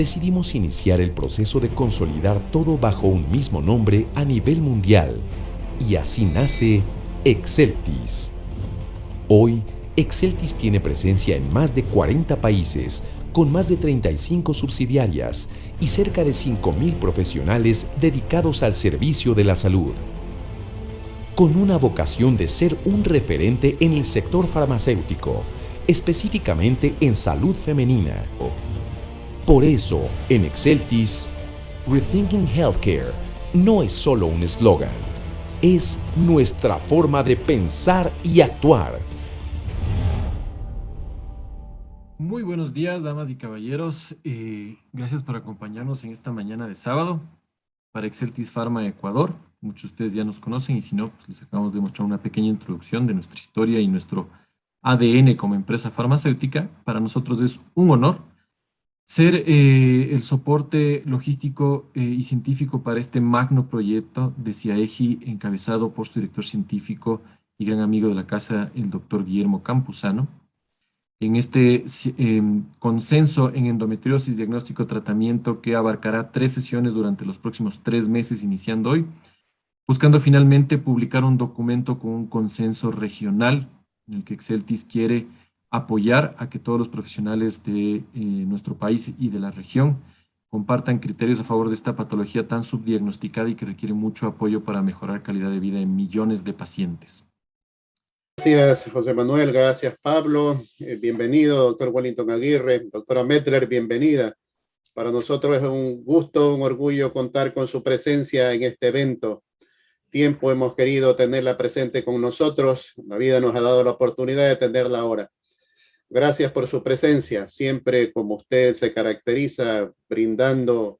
decidimos iniciar el proceso de consolidar todo bajo un mismo nombre a nivel mundial, y así nace Exceltis. Hoy, Exceltis tiene presencia en más de 40 países, con más de 35 subsidiarias y cerca de 5.000 profesionales dedicados al servicio de la salud. Con una vocación de ser un referente en el sector farmacéutico, específicamente en salud femenina. Por eso, en Exceltis, Rethinking Healthcare no es solo un eslogan, es nuestra forma de pensar y actuar. Muy buenos días, damas y caballeros. Gracias por acompañarnos en esta mañana de sábado para Exceltis Pharma Ecuador. Muchos de ustedes ya nos conocen y si no, pues les acabamos de mostrar una pequeña introducción de nuestra historia y nuestro ADN como empresa farmacéutica. Para nosotros es un honor ser el soporte logístico y científico para este magno proyecto de CIAEGI encabezado por su director científico y gran amigo de la casa, el doctor Guillermo Campuzano. En este consenso en endometriosis, diagnóstico, tratamiento que abarcará 3 sesiones durante los próximos 3 meses, iniciando hoy, buscando finalmente publicar un documento con un consenso regional en el que Exceltis quiere apoyar a que todos los profesionales de nuestro país y de la región compartan criterios a favor de esta patología tan subdiagnosticada y que requiere mucho apoyo para mejorar calidad de vida en millones de pacientes. Gracias, José Manuel. Gracias, Pablo. Bienvenido, doctor Wellington Aguirre. Doctora Mettler, bienvenida. Para nosotros es un gusto, un orgullo contar con su presencia en este evento. Tiempo hemos querido tenerla presente con nosotros. La vida nos ha dado la oportunidad de tenerla ahora. Gracias por su presencia. Siempre, como usted se caracteriza, brindando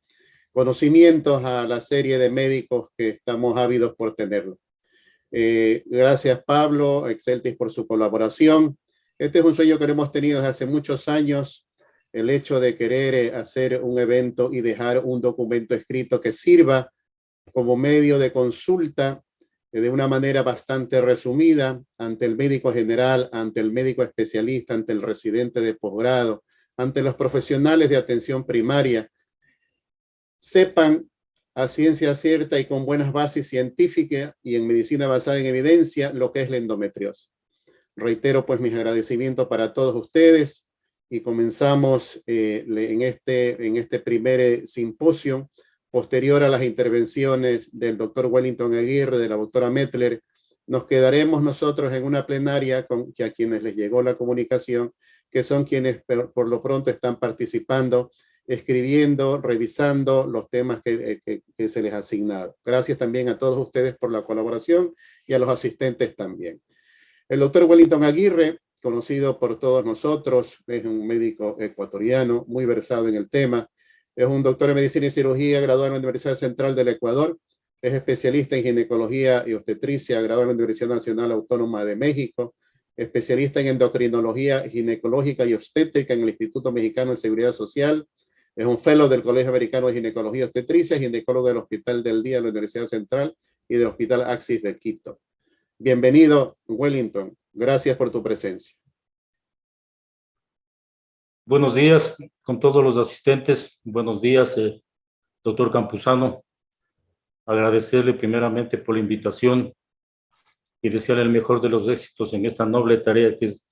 conocimientos a la serie de médicos que estamos ávidos por tenerlo. Gracias, Pablo, Exceltis, por su colaboración. Este es un sueño que hemos tenido desde hace muchos años, el hecho de querer hacer un evento y dejar un documento escrito que sirva como medio de consulta de una manera bastante resumida ante el médico general, ante el médico especialista, ante el residente de posgrado, ante los profesionales de atención primaria, sepan a ciencia cierta y con buenas bases científicas y en medicina basada en evidencia lo que es la endometriosis. Reitero pues mis agradecimientos para todos ustedes y comenzamos en este primer simposio posterior a las intervenciones del doctor Wellington Aguirre, de la doctora Mettler. Nos quedaremos nosotros en una plenaria con a quienes les llegó la comunicación, que son quienes por lo pronto están participando, escribiendo, revisando los temas que se les ha asignado. Gracias también a todos ustedes por la colaboración y a los asistentes también. El doctor Wellington Aguirre, conocido por todos nosotros, es un médico ecuatoriano muy versado en el tema. Es un doctor en medicina y cirugía, graduado en la Universidad Central del Ecuador. Es especialista en ginecología y obstetricia, graduado en la Universidad Nacional Autónoma de México. Especialista en endocrinología ginecológica y obstétrica en el Instituto Mexicano de Seguridad Social. Es un fellow del Colegio Americano de Ginecología y Obstetricia, ginecólogo del Hospital del Día de la Universidad Central y del Hospital Axis de Quito. Bienvenido, Wellington. Gracias por tu presencia. Buenos días con todos los asistentes. Buenos días, doctor Campuzano. Agradecerle primeramente por la invitación y desearle el mejor de los éxitos en esta noble tarea que es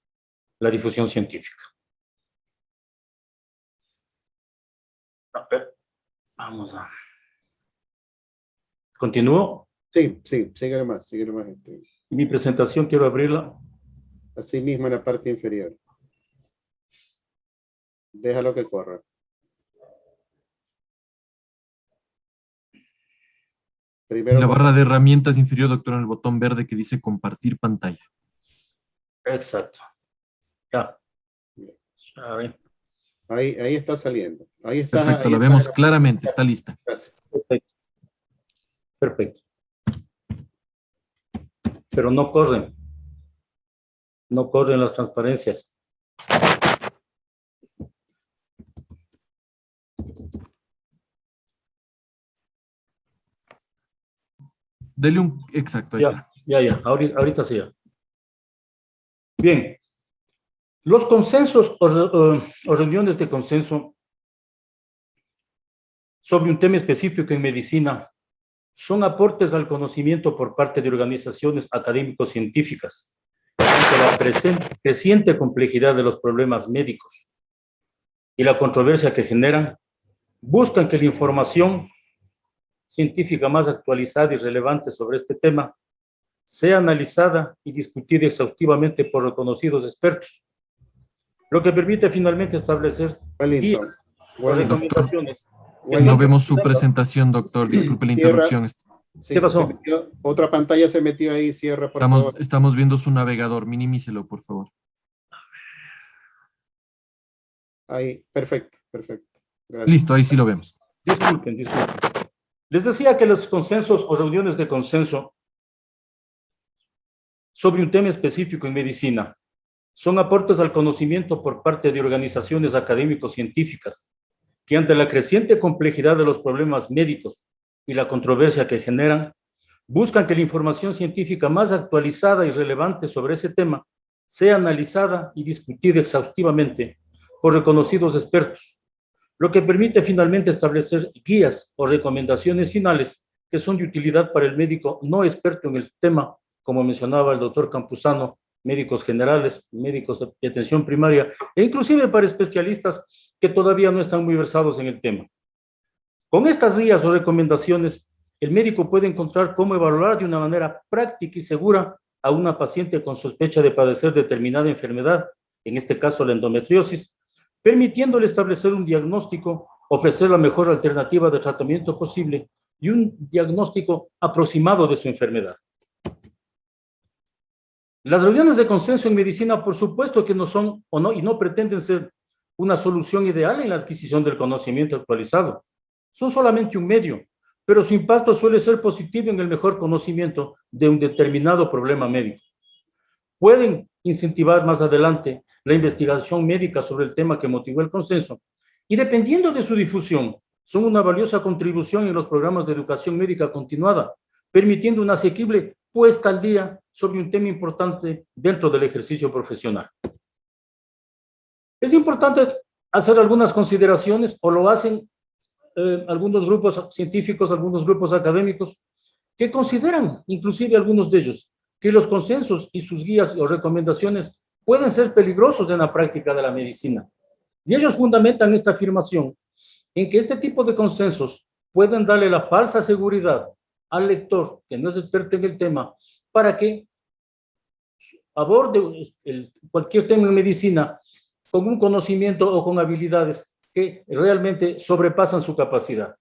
la difusión científica. A ver, vamos a... ¿Continúo? Sí, sigue más. Mi presentación quiero abrirla. Así mismo en la parte inferior. Déjalo que corra. Primero en la barra de herramientas inferior, doctor, en el botón verde que dice compartir pantalla. Exacto. Ya. Ahí está saliendo. Ahí está. Perfecto, ahí la está. vemos claramente, está lista. Gracias. Perfecto. Pero no corren. No corren las transparencias. Dele un... Exacto, ahí está. Ya. Ahorita sí ya. Bien. Los consensos o reuniones de consenso sobre un tema específico en medicina son aportes al conocimiento por parte de organizaciones académico-científicas ante la creciente complejidad de los problemas médicos y la controversia que generan. Buscan que la información científica más actualizada y relevante sobre este tema sea analizada y discutida exhaustivamente por reconocidos expertos, lo que permite finalmente establecer guías o recomendaciones. No vemos su presentación, doctor. Disculpe la interrupción. Sí, ¿Qué pasó? Otra pantalla se metió ahí, cierra, por favor. Estamos viendo su navegador. Minimícelo, por favor. Ahí, perfecto, perfecto. Gracias. Listo, ahí sí lo vemos. Disculpen. Les decía que los consensos o reuniones de consenso sobre un tema específico en medicina son aportes al conocimiento por parte de organizaciones académico-científicas que ante la creciente complejidad de los problemas médicos y la controversia que generan, buscan que la información científica más actualizada y relevante sobre ese tema sea analizada y discutida exhaustivamente por reconocidos expertos, lo que permite finalmente establecer guías o recomendaciones finales que son de utilidad para el médico no experto en el tema, como mencionaba el doctor Campuzano, médicos generales, médicos de atención primaria, e inclusive para especialistas que todavía no están muy versados en el tema. Con estas guías o recomendaciones, el médico puede encontrar cómo evaluar de una manera práctica y segura a una paciente con sospecha de padecer determinada enfermedad, en este caso la endometriosis, permitiéndole establecer un diagnóstico, ofrecer la mejor alternativa de tratamiento posible y un diagnóstico aproximado de su enfermedad. Las reuniones de consenso en medicina, por supuesto que no son y no pretenden ser una solución ideal en la adquisición del conocimiento actualizado. Son solamente un medio, pero su impacto suele ser positivo en el mejor conocimiento de un determinado problema médico. Pueden incentivar más adelante la investigación médica sobre el tema que motivó el consenso y, dependiendo de su difusión, son una valiosa contribución en los programas de educación médica continuada, permitiendo una asequible puesta al día sobre un tema importante dentro del ejercicio profesional. Es importante hacer algunas consideraciones, o lo hacen algunos grupos científicos, algunos grupos académicos, que consideran, inclusive algunos de ellos, que los consensos y sus guías o recomendaciones pueden ser peligrosos en la práctica de la medicina. Y ellos fundamentan esta afirmación en que este tipo de consensos pueden darle la falsa seguridad al lector, que no es experto en el tema, para que aborde cualquier tema en medicina con un conocimiento o con habilidades que realmente sobrepasan su capacidad.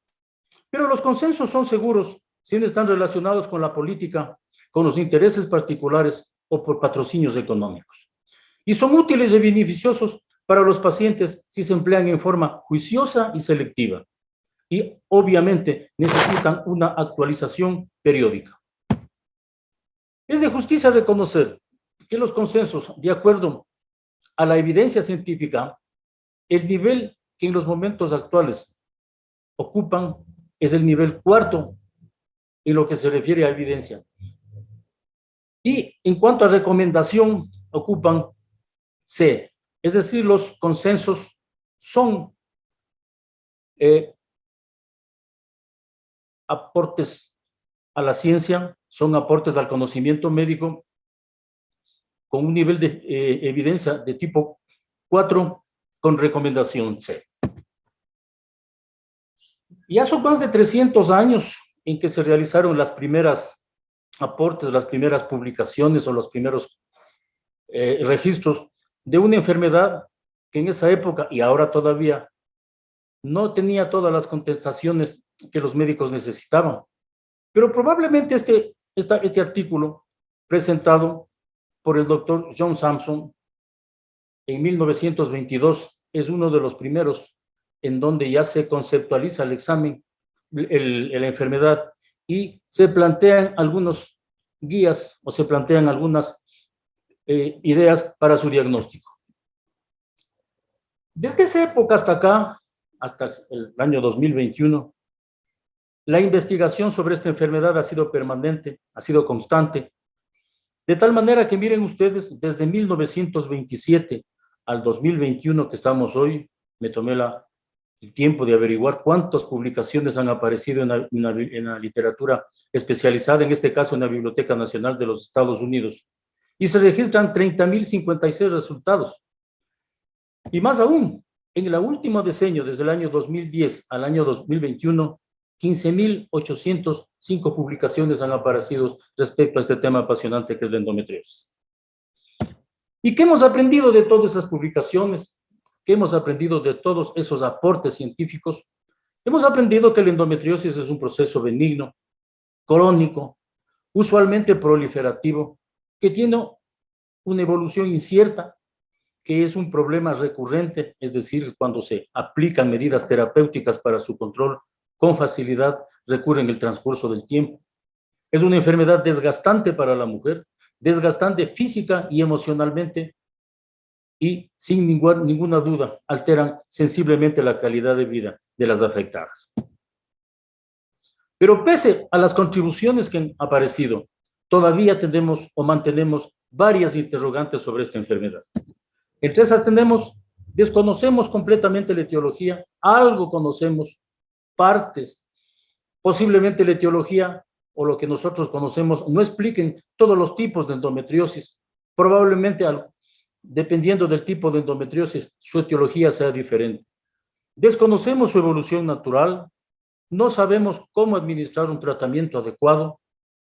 Pero los consensos son seguros si no están relacionados con la política, con los intereses particulares o por patrocinios económicos. Y son útiles y beneficiosos para los pacientes si se emplean en forma juiciosa y selectiva. Y obviamente necesitan una actualización periódica. Es de justicia reconocer que los consensos, de acuerdo a la evidencia científica, el nivel que en los momentos actuales ocupan es el nivel 4 en lo que se refiere a evidencia. Y en cuanto a recomendación, ocupan C, es decir, los consensos son aportes a la ciencia, son aportes al conocimiento médico con un nivel de evidencia de tipo 4 con recomendación C. Ya son más de 300 años en que se realizaron las primeras aportes, las primeras publicaciones o los primeros registros de una enfermedad que en esa época y ahora todavía no tenía todas las contestaciones que los médicos necesitaban. Pero probablemente este artículo presentado por el doctor John Sampson en 1922 es uno de los primeros en donde ya se conceptualiza el examen, la enfermedad, y se plantean algunos guías o se plantean algunas ideas para su diagnóstico. Desde esa época hasta acá, hasta el año 2021, la investigación sobre esta enfermedad ha sido permanente, ha sido constante, de tal manera que miren ustedes, desde 1927 al 2021 que estamos hoy, me tomé la el tiempo de averiguar cuántas publicaciones han aparecido en la literatura especializada, en este caso en la Biblioteca Nacional de los Estados Unidos. Y se registran 30.056 resultados. Y más aún, en el último decenio, desde el año 2010 al año 2021, 15.805 publicaciones han aparecido respecto a este tema apasionante que es la endometriosis. ¿Y qué hemos aprendido de todas esas publicaciones? ¿Qué hemos aprendido de todos esos aportes científicos? Hemos aprendido que la endometriosis es un proceso benigno, crónico, usualmente proliferativo, que tiene una evolución incierta, que es un problema recurrente, es decir, cuando se aplican medidas terapéuticas para su control, con facilidad recurre en el transcurso del tiempo. Es una enfermedad desgastante para la mujer, desgastante física y emocionalmente, y sin ninguna duda alteran sensiblemente la calidad de vida de las afectadas. Pero pese a las contribuciones que han aparecido, todavía tenemos o mantenemos varias interrogantes sobre esta enfermedad. Entre esas desconocemos completamente la etiología, algo conocemos, partes, posiblemente la etiología o lo que nosotros conocemos no expliquen todos los tipos de endometriosis, probablemente dependiendo del tipo de endometriosis, su etiología sea diferente. Desconocemos su evolución natural, no sabemos cómo administrar un tratamiento adecuado,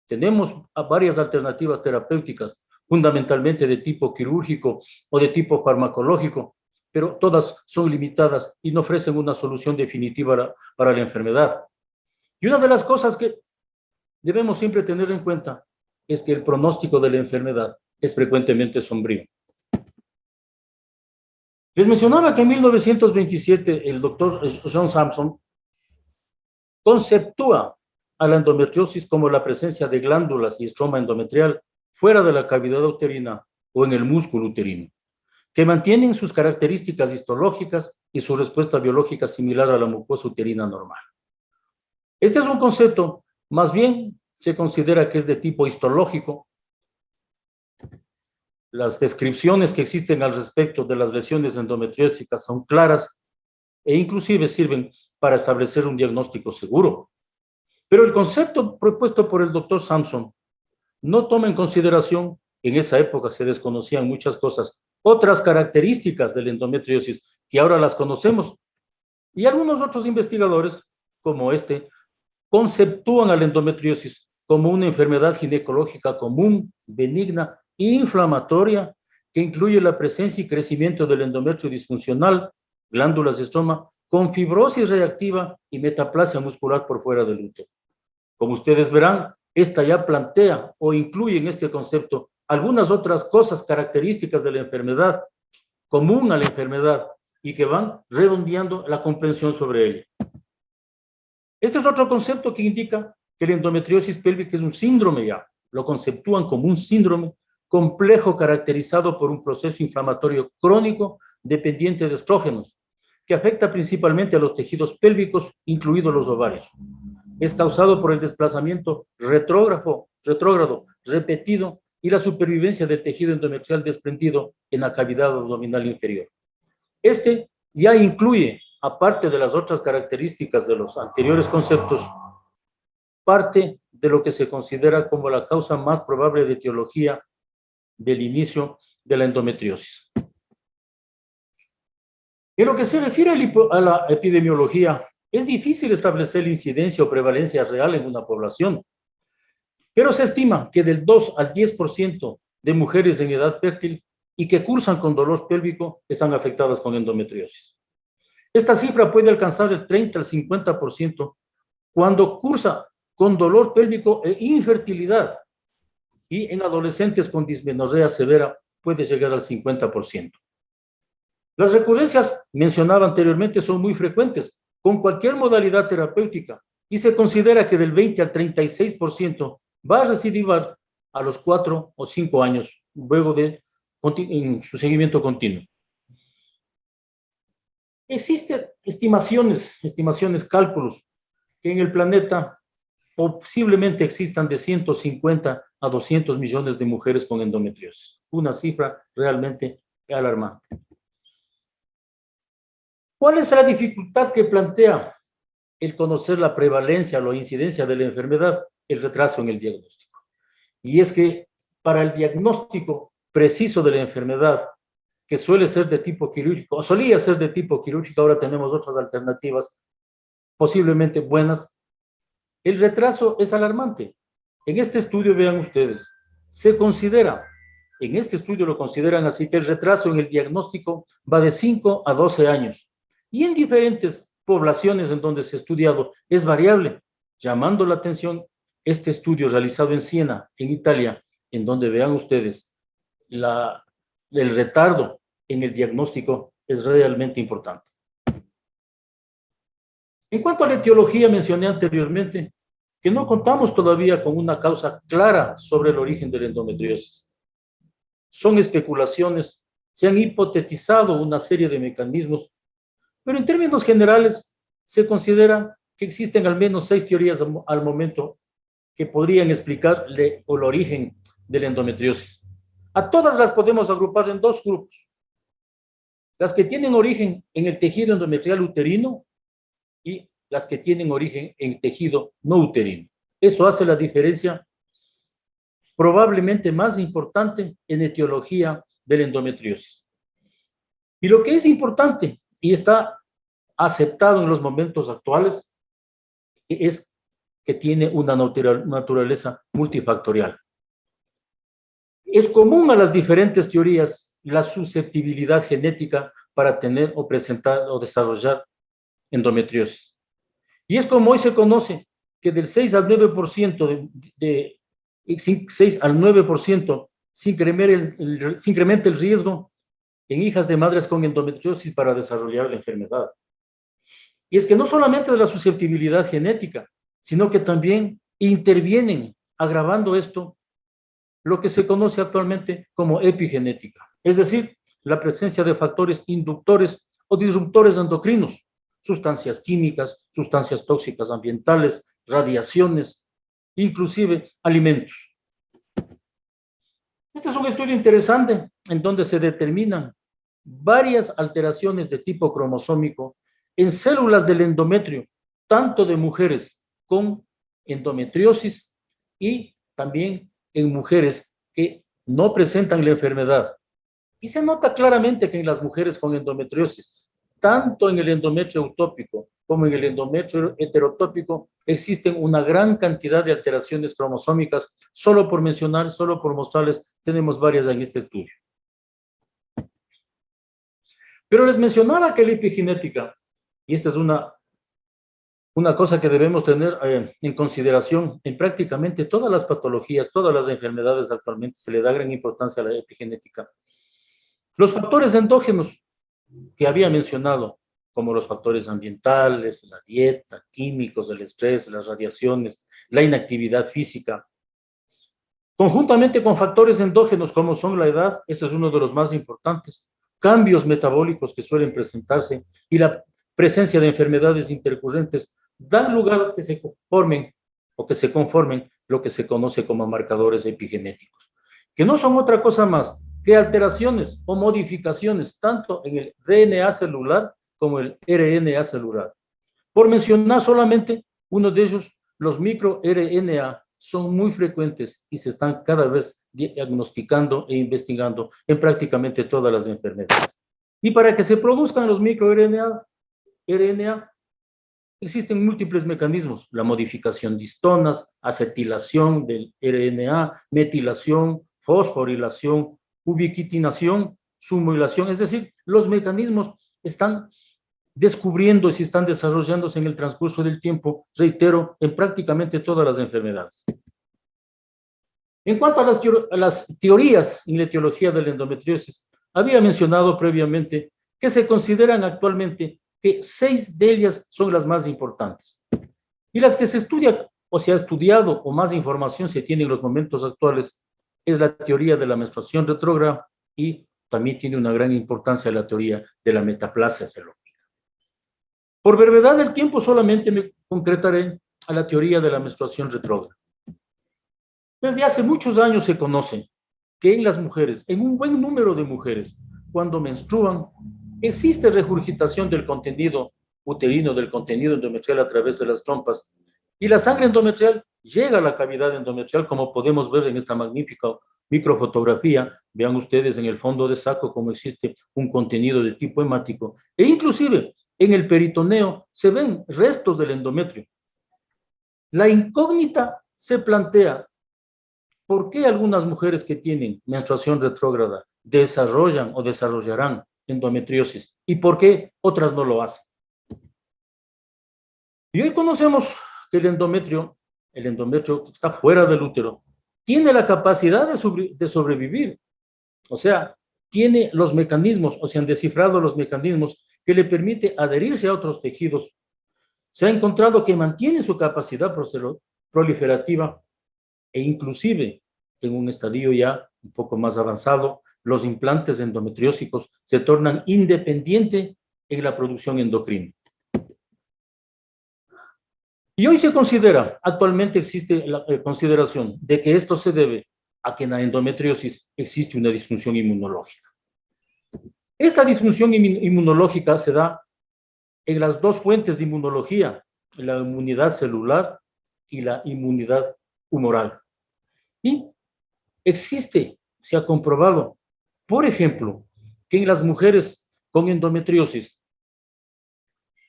tenemos varias alternativas terapéuticas, fundamentalmente de tipo quirúrgico o de tipo farmacológico, pero todas son limitadas y no ofrecen una solución definitiva para la enfermedad. Y una de las cosas que debemos siempre tener en cuenta es que el pronóstico de la enfermedad es frecuentemente sombrío. Les mencionaba que en 1927 el doctor John Sampson conceptúa a la endometriosis como la presencia de glándulas y estroma endometrial fuera de la cavidad uterina o en el músculo uterino, que mantienen sus características histológicas y su respuesta biológica similar a la mucosa uterina normal. Este es un concepto, más bien se considera que es de tipo histológico. Las descripciones que existen al respecto de las lesiones endometriósicas son claras e inclusive sirven para establecer un diagnóstico seguro. Pero el concepto propuesto por el doctor Sampson no toma en consideración, en esa época se desconocían muchas cosas, otras características de la endometriosis que ahora las conocemos. Y algunos otros investigadores, como este, conceptúan a la endometriosis como una enfermedad ginecológica común, benigna, inflamatoria, que incluye la presencia y crecimiento del endometrio disfuncional, glándulas de estroma, con fibrosis reactiva y metaplasia muscular por fuera del útero. Como ustedes verán, esta ya plantea o incluye en este concepto algunas otras cosas características de la enfermedad, común a la enfermedad, y que van redondeando la comprensión sobre ella. Este es otro concepto que indica que la endometriosis pélvica es un síndrome ya. Lo conceptúan como un síndrome complejo caracterizado por un proceso inflamatorio crónico dependiente de estrógenos, que afecta principalmente a los tejidos pélvicos, incluidos los ovarios. Es causado por el desplazamiento retrógrado repetido y la supervivencia del tejido endometrial desprendido en la cavidad abdominal inferior. Este ya incluye, aparte de las otras características de los anteriores conceptos, parte de lo que se considera como la causa más probable de etiología del inicio de la endometriosis. En lo que se refiere a la epidemiología, es difícil establecer la incidencia o prevalencia real en una población, pero se estima que del 2 al 10% de mujeres en edad fértil y que cursan con dolor pélvico están afectadas con endometriosis. Esta cifra puede alcanzar el 30 al 50% cuando cursa con dolor pélvico e infertilidad, y en adolescentes con dismenorrea severa puede llegar al 50%. Las recurrencias mencionadas anteriormente son muy frecuentes con cualquier modalidad terapéutica y se considera que del 20 al 36% va a recidivar a los 4 o 5 años luego de en su seguimiento continuo. Existen estimaciones, cálculos, que en el planeta posiblemente existan de 150 a 200 millones de mujeres con endometriosis. Una cifra realmente alarmante. ¿Cuál es la dificultad que plantea el conocer la prevalencia o la incidencia de la enfermedad? El retraso en el diagnóstico. Y es que para el diagnóstico preciso de la enfermedad, que suele ser de tipo quirúrgico, o solía ser de tipo quirúrgico, ahora tenemos otras alternativas posiblemente buenas, el retraso es alarmante. En este estudio, vean ustedes, se considera, en este estudio lo consideran así, que el retraso en el diagnóstico va de 5 a 12 años. Y en diferentes poblaciones en donde se ha estudiado es variable, llamando la atención este estudio realizado en Siena, en Italia, en donde vean ustedes el retardo en el diagnóstico es realmente importante. En cuanto a la etiología, mencioné anteriormente que no contamos todavía con una causa clara sobre el origen de la endometriosis. Son especulaciones, se han hipotetizado una serie de mecanismos, pero en términos generales se considera que existen al menos 6 teorías al momento que podrían explicar el origen de la endometriosis. A todas las podemos agrupar en 2 grupos. Las que tienen origen en el tejido endometrial uterino y las que tienen origen en tejido no uterino. Eso hace la diferencia probablemente más importante en etiología de la endometriosis. Y lo que es importante y está aceptado en los momentos actuales es que tiene una naturaleza multifactorial. Es común a las diferentes teorías la susceptibilidad genética para tener o presentar o desarrollar endometriosis. Y es como hoy se conoce que del 6 al 9% 6 al 9% se incrementa el riesgo en hijas de madres con endometriosis para desarrollar la enfermedad. Y es que no solamente de la susceptibilidad genética, sino que también intervienen, agravando esto, lo que se conoce actualmente como epigenética, es decir, la presencia de factores inductores o disruptores endocrinos, sustancias químicas, sustancias tóxicas ambientales, radiaciones, inclusive alimentos. Este es un estudio interesante en donde se determinan varias alteraciones de tipo cromosómico en células del endometrio, tanto de mujeres con endometriosis y también en mujeres que no presentan la enfermedad. Y se nota claramente que en las mujeres con endometriosis, tanto en el endometrio eutópico como en el endometrio heterotópico, existen una gran cantidad de alteraciones cromosómicas. Solo por mencionar, solo por mostrarles, tenemos varias en este estudio. Pero les mencionaba que la epigenética, y esta es una cosa que debemos tener en consideración en prácticamente todas las patologías, todas las enfermedades actualmente, se le da gran importancia a la epigenética. Los factores endógenos que había mencionado, como los factores ambientales, la dieta, químicos, el estrés, las radiaciones, la inactividad física, conjuntamente con factores endógenos como son la edad, este es uno de los más importantes, cambios metabólicos que suelen presentarse y la presencia de enfermedades intercurrentes, dan lugar a que se formen o que se conformen lo que se conoce como marcadores epigenéticos, que no son otra cosa más que alteraciones o modificaciones tanto en el DNA celular como el RNA celular. Por mencionar solamente uno de ellos, los microRNA son muy frecuentes y se están cada vez diagnosticando e investigando en prácticamente todas las enfermedades. Y para que se produzcan los microRNA, existen múltiples mecanismos, la modificación de histonas, acetilación del RNA, metilación, fosforilación, ubiquitinación, sumoilación, es decir, los mecanismos están descubriendo y se están desarrollándose en el transcurso del tiempo, reitero, en prácticamente todas las enfermedades. En cuanto a las teorías en la etiología de la endometriosis, había mencionado previamente que se consideran actualmente que 6 de ellas son las más importantes. Y las que se estudian o se ha estudiado o más información se tiene en los momentos actuales es la teoría de la menstruación retrógrada y también tiene una gran importancia la teoría de la metaplasia celópica. Por brevedad del tiempo solamente me concretaré a la teoría de la menstruación retrógrada. Desde hace muchos años se conoce que en las mujeres, en un buen número de mujeres, cuando menstruan, existe regurgitación del contenido uterino, del contenido endometrial a través de las trompas, y la sangre endometrial llega a la cavidad endometrial, como podemos ver en esta magnífica microfotografía. Vean ustedes en el fondo de saco cómo existe un contenido de tipo hemático, e inclusive en el peritoneo se ven restos del endometrio. La incógnita se plantea: ¿por qué algunas mujeres que tienen menstruación retrógrada desarrollan o desarrollarán endometriosis? ¿Y por qué otras no lo hacen? Y hoy conocemos que el endometrio que está fuera del útero, tiene la capacidad de sobrevivir. O sea, tiene los mecanismos, o se han descifrado los mecanismos que le permite adherirse a otros tejidos. Se ha encontrado que mantiene su capacidad proliferativa, e inclusive en un estadio ya un poco más avanzado, los implantes endometriósicos se tornan independientes en la producción endocrina. Y hoy se considera, actualmente existe la consideración de que esto se debe a que en la endometriosis existe una disfunción inmunológica. Esta disfunción inmunológica se da en las dos fuentes de inmunología, la inmunidad celular y la inmunidad humoral. Y existe, se ha comprobado, por ejemplo, que en las mujeres con endometriosis,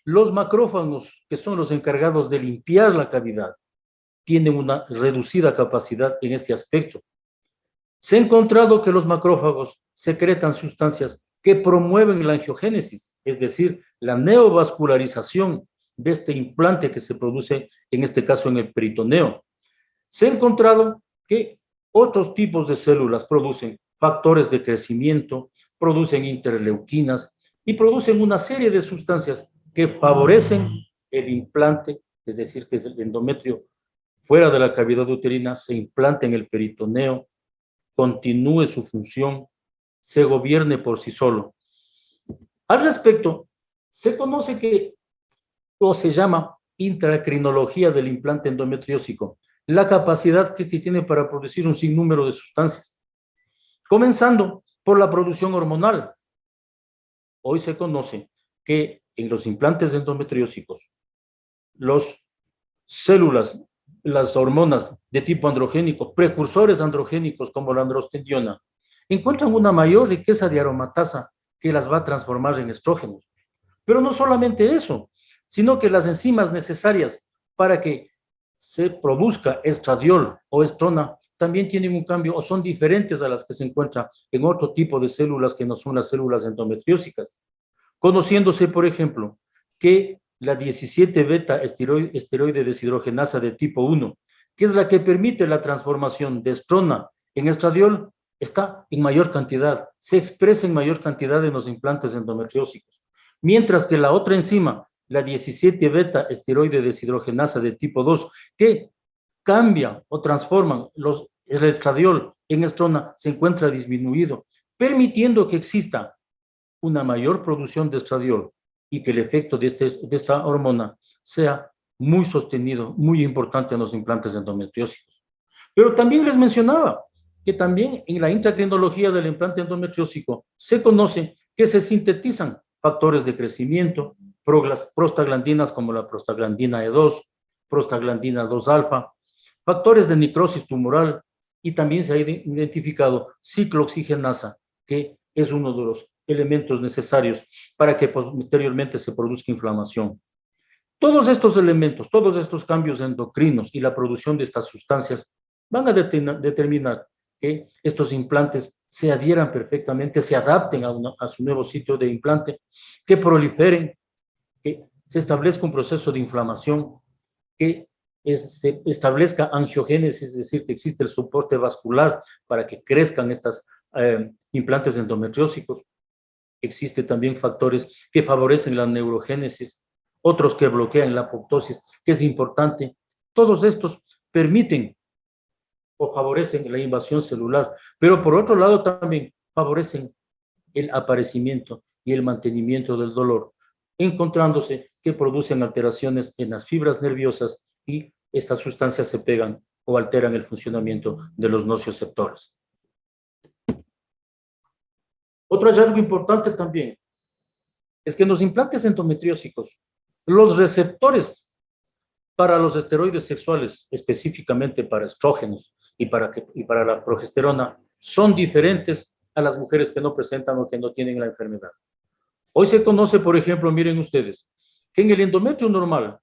los macrófagos, que son los encargados de limpiar la cavidad, tienen una reducida capacidad en este aspecto. Se ha encontrado que los macrófagos secretan sustancias que promueven la angiogénesis, es decir, la neovascularización de este implante que se produce, en este caso en el peritoneo. Se ha encontrado que otros tipos de células producen factores de crecimiento, producen interleuquinas y producen una serie de sustancias que favorecen el implante, es decir, que el endometrio fuera de la cavidad uterina se implante en el peritoneo, continúe su función, se gobierne por sí solo. Al respecto, se conoce que, o se llama intracrinología del implante endometriósico, la capacidad que este tiene para producir un sinnúmero de sustancias, comenzando por la producción hormonal. Hoy se conoce que en los implantes endometriósicos, las células, las hormonas de tipo androgénico, precursores androgénicos como la androstendiona, encuentran una mayor riqueza de aromatasa que las va a transformar en estrógenos. Pero no solamente eso, sino que las enzimas necesarias para que se produzca estradiol o estrona también tienen un cambio o son diferentes a las que se encuentran en otro tipo de células que no son las células endometriósicas. Conociéndose, por ejemplo, que la 17-beta esteroide deshidrogenasa de tipo 1, que es la que permite la transformación de estrona en estradiol, está en mayor cantidad, se expresa en mayor cantidad en los implantes endometriósicos. Mientras que la otra enzima, la 17-beta esteroide deshidrogenasa de tipo 2, que cambia o transforma el estradiol en estrona, se encuentra disminuido, permitiendo que exista una mayor producción de estradiol y que el efecto de esta hormona sea muy sostenido, muy importante en los implantes endometriósicos. Pero también les mencionaba que también en la intracrinología del implante endometriósico se conoce que se sintetizan factores de crecimiento, prostaglandinas como la prostaglandina E2, prostaglandina 2-alfa, factores de necrosis tumoral, y también se ha identificado ciclooxigenasa, que es uno de los elementos necesarios para que posteriormente se produzca inflamación. Todos estos elementos, todos estos cambios endocrinos y la producción de estas sustancias van a determinar que estos implantes se adhieran perfectamente, se adapten a su nuevo sitio de implante, que proliferen, que se establezca un proceso de inflamación, que se establezca angiogénesis, es decir, que existe el soporte vascular para que crezcan estos implantes endometriósicos. Existe también factores que favorecen la neurogénesis, otros que bloquean la apoptosis, que es importante. Todos estos permiten o favorecen la invasión celular, pero por otro lado también favorecen el aparecimiento y el mantenimiento del dolor, encontrándose que producen alteraciones en las fibras nerviosas y estas sustancias se pegan o alteran el funcionamiento de los nocioceptores. Otro hallazgo importante también es que en los implantes endometriósicos, los receptores para los esteroides sexuales, específicamente para estrógenos y para la progesterona, son diferentes a las mujeres que no presentan o que no tienen la enfermedad. Hoy se conoce, por ejemplo, miren ustedes, que en el endometrio normal,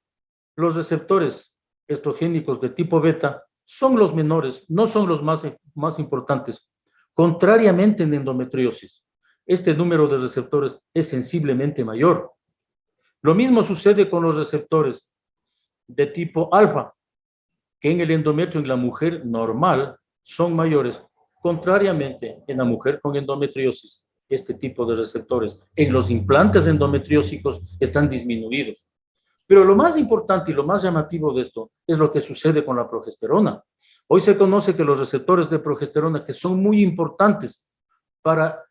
los receptores estrogénicos de tipo beta son los menores, no son los más importantes. Contrariamente en endometriosis, este número de receptores es sensiblemente mayor. Lo mismo sucede con los receptores de tipo alfa, que en el endometrio en la mujer normal son mayores. Contrariamente, en la mujer con endometriosis, este tipo de receptores en los implantes endometriósicos están disminuidos. Pero lo más importante y lo más llamativo de esto es lo que sucede con la progesterona. Hoy se conoce que los receptores de progesterona, que son muy importantes para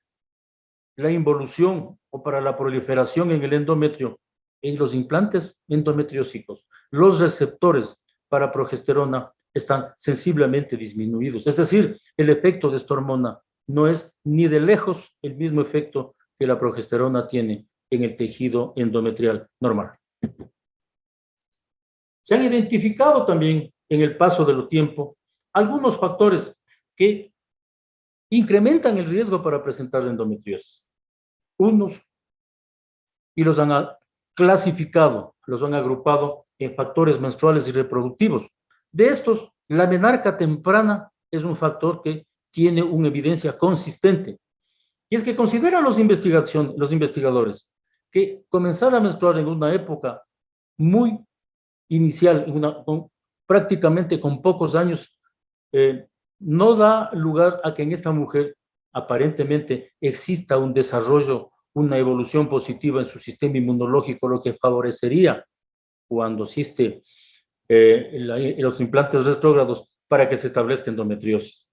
la involución o para la proliferación en el endometrio, en los implantes endometriósicos, los receptores para progesterona están sensiblemente disminuidos. Es decir, el efecto de esta hormona no es ni de lejos el mismo efecto que la progesterona tiene en el tejido endometrial normal. Se han identificado también en el paso del tiempo algunos factores que incrementan el riesgo para presentar endometriosis. Unos, y los han clasificado, los han agrupado en factores menstruales y reproductivos. De estos, la menarca temprana es un factor que tiene una evidencia consistente. Y es que consideran los investigadores que comenzar a menstruar en una época muy inicial, prácticamente con pocos años, no da lugar a que en esta mujer aparentemente exista un desarrollo, una evolución positiva en su sistema inmunológico, lo que favorecería cuando existe los implantes retrógrados para que se establezca endometriosis.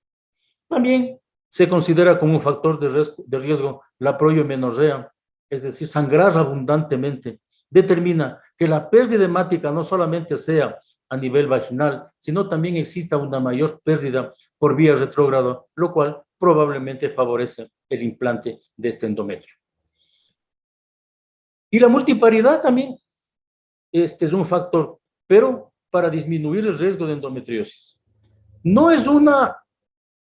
También se considera como un factor de riesgo la proiomenorrea, es decir, sangrar abundantemente. Determina que la pérdida hemática no solamente sea a nivel vaginal, sino también exista una mayor pérdida por vía retrógrada, lo cual probablemente favorece el implante de este endometrio. Y la multiparidad también es un factor, pero para disminuir el riesgo de endometriosis. No es una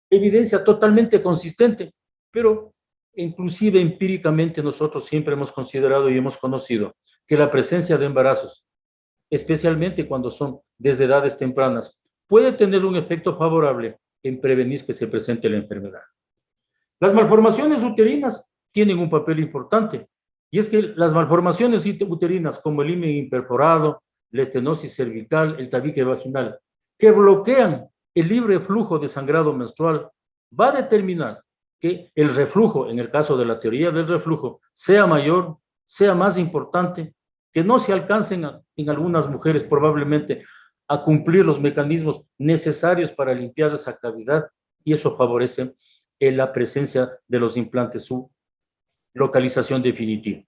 evidencia totalmente consistente, pero inclusive empíricamente nosotros siempre hemos considerado y hemos conocido que la presencia de embarazos, especialmente cuando son desde edades tempranas, puede tener un efecto favorable en prevenir que se presente la enfermedad. Las malformaciones uterinas tienen un papel importante, y es que las malformaciones uterinas como el himen imperforado, la estenosis cervical, el tabique vaginal, que bloquean el libre flujo de sangrado menstrual, va a determinar que el reflujo, en el caso de la teoría del reflujo, sea mayor, sea más importante, que no se alcancen en algunas mujeres probablemente a cumplir los mecanismos necesarios para limpiar esa cavidad, y eso favorece la presencia de los implantes, su localización definitiva.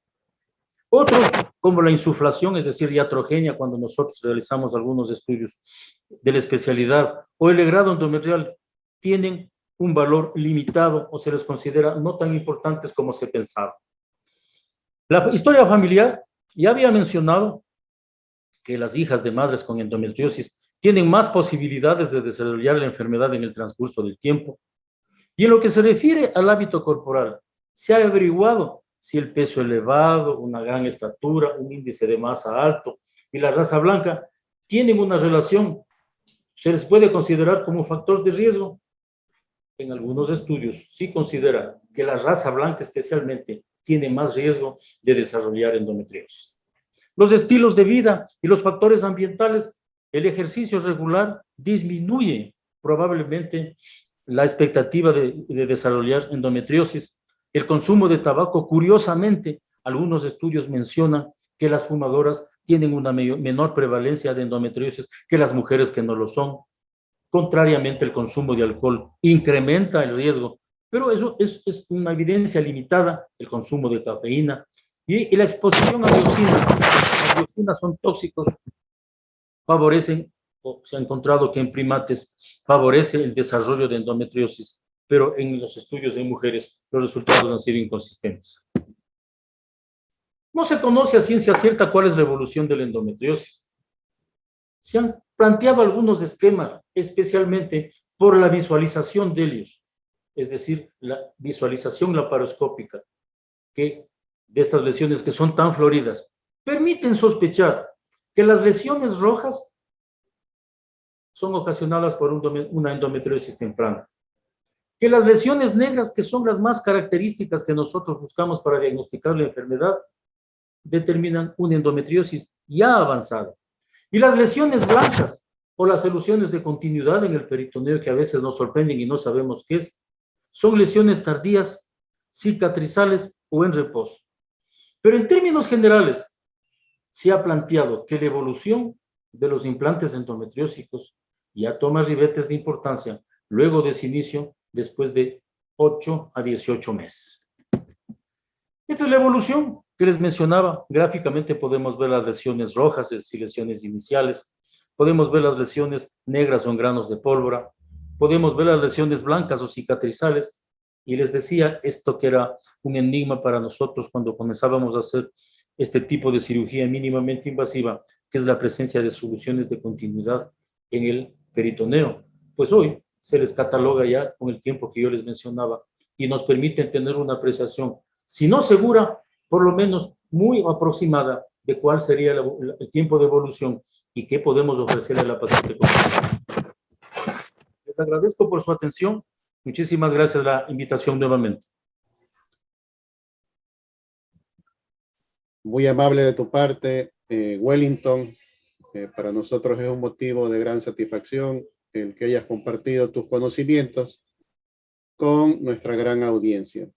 Otros, como la insuflación, es decir, iatrogenia, cuando nosotros realizamos algunos estudios de la especialidad, o el grado endometrial, tienen un valor limitado o se les considera no tan importantes como se pensaba. La historia familiar, ya había mencionado que las hijas de madres con endometriosis tienen más posibilidades de desarrollar la enfermedad en el transcurso del tiempo. Y en lo que se refiere al hábito corporal, se ha averiguado si el peso elevado, una gran estatura, un índice de masa alto y la raza blanca tienen una relación, se les puede considerar como un factor de riesgo. En algunos estudios sí considera que la raza blanca especialmente tiene más riesgo de desarrollar endometriosis. Los estilos de vida y los factores ambientales, el ejercicio regular disminuye probablemente la expectativa de desarrollar endometriosis. El consumo de tabaco, curiosamente, algunos estudios mencionan que las fumadoras tienen una menor prevalencia de endometriosis que las mujeres que no lo son. Contrariamente, el consumo de alcohol incrementa el riesgo, pero eso es una evidencia limitada, el consumo de cafeína y la exposición a dioxinas. Las dioxinas son tóxicos, favorecen, o se ha encontrado que en primates favorece el desarrollo de endometriosis, pero en los estudios en mujeres los resultados han sido inconsistentes. No se conoce a ciencia cierta cuál es la evolución de la endometriosis. Se han planteado algunos esquemas, especialmente por la visualización de ellos, es decir, la visualización laparoscópica, que de estas lesiones que son tan floridas, permiten sospechar que las lesiones rojas son ocasionadas por una endometriosis temprana, que las lesiones negras, que son las más características que nosotros buscamos para diagnosticar la enfermedad, determinan una endometriosis ya avanzada. Y las lesiones blancas o las soluciones de continuidad en el peritoneo, que a veces nos sorprenden y no sabemos qué es, son lesiones tardías, cicatrizales o en reposo. Pero en términos generales, se ha planteado que la evolución de los implantes endometriósicos ya toma ribetes de importancia luego de su inicio, después de 8 a 18 meses. Esta es la evolución que les mencionaba. Gráficamente podemos ver las lesiones rojas, es decir, lesiones iniciales. Podemos ver las lesiones negras o en granos de pólvora. Podemos ver las lesiones blancas o cicatrizales. Y les decía esto que era un enigma para nosotros cuando comenzábamos a hacer este tipo de cirugía mínimamente invasiva, que es la presencia de soluciones de continuidad en el peritoneo. Pues hoy se les cataloga ya con el tiempo que yo les mencionaba y nos permiten tener una apreciación, si no segura, por lo menos muy aproximada de cuál sería el tiempo de evolución y qué podemos ofrecerle a la paciente. Les agradezco por su atención. Muchísimas gracias por la invitación nuevamente. Muy amable de tu parte, Wellington. Para nosotros es un motivo de gran satisfacción el que hayas compartido tus conocimientos con nuestra gran audiencia.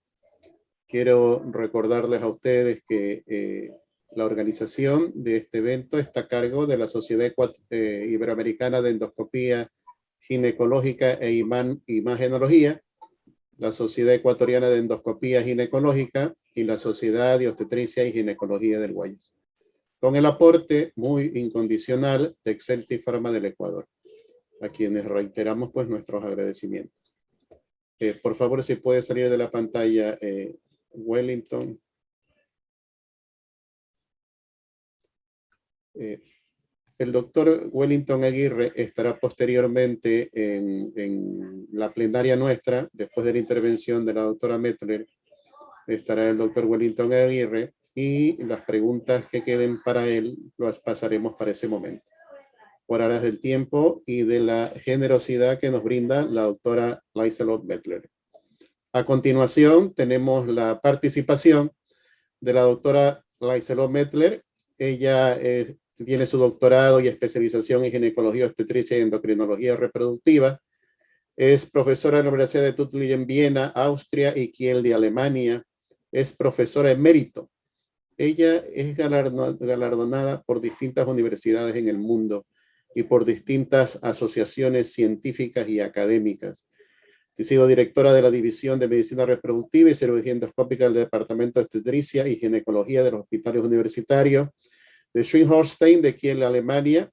Quiero recordarles a ustedes que la organización de este evento está a cargo de la Sociedad Iberoamericana de Endoscopía Ginecológica e Imagenología, la Sociedad Ecuatoriana de Endoscopía Ginecológica y la Sociedad de Obstetricia y Ginecología del Guayas, con el aporte muy incondicional de Exceltis Pharma del Ecuador, a quienes reiteramos pues nuestros agradecimientos. Por favor, si puede salir de la pantalla, Wellington. El doctor Wellington Aguirre estará posteriormente en la plenaria nuestra, después de la intervención de la doctora Mettler, estará el doctor Wellington Aguirre y las preguntas que queden para él las pasaremos para ese momento. Por aras del tiempo y de la generosidad que nos brinda la doctora Liselott Mettler. A continuación tenemos la participación de la doctora Liselott Mettler. Ella tiene su doctorado y especialización en ginecología, obstetricia y endocrinología reproductiva. Es profesora de la Universidad de Tuttlingen en Viena, Austria y Kiel de Alemania. Es profesora emérito. Ella es galardonada por distintas universidades en el mundo y por distintas asociaciones científicas y académicas. Ha sido directora de la División de Medicina Reproductiva y Cirugía Endoscópica del Departamento de Obstetricia y Ginecología de los Hospitales Universitarios de Schweinholstein de Kiel, Alemania.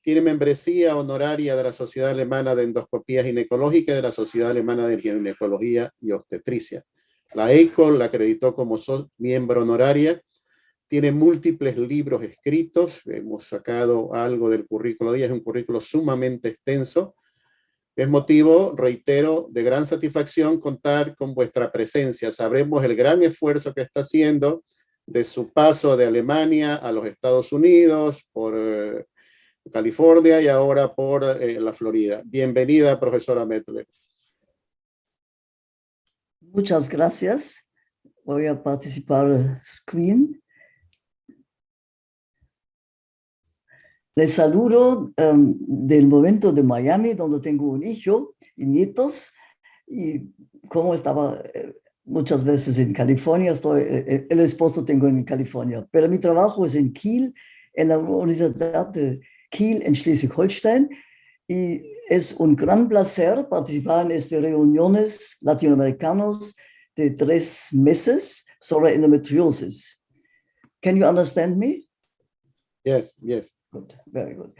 Tiene membresía honoraria de la Sociedad Alemana de Endoscopía Ginecológica y de la Sociedad Alemana de Ginecología y Obstetricia. La ECOL la acreditó como miembro honoraria. Tiene múltiples libros escritos. Hemos sacado algo del currículo de ella. Es un currículo sumamente extenso. Es motivo, reitero, de gran satisfacción contar con vuestra presencia. Sabremos el gran esfuerzo que está haciendo de su paso de Alemania a los Estados Unidos, por California y ahora por la Florida. Bienvenida, profesora Mettler. Muchas gracias. Voy a participar screen. Les saludo del momento de Miami, donde tengo un hijo y nietos, y como estaba muchas veces en California, el esposo tengo en California, pero mi trabajo es en Kiel, en la Universidad de Kiel en Schleswig-Holstein, y es un gran placer participar en estas reuniones latinoamericanas de 3 meses sobre endometriosis. Can you understand me? Yes, yes. Good, very good.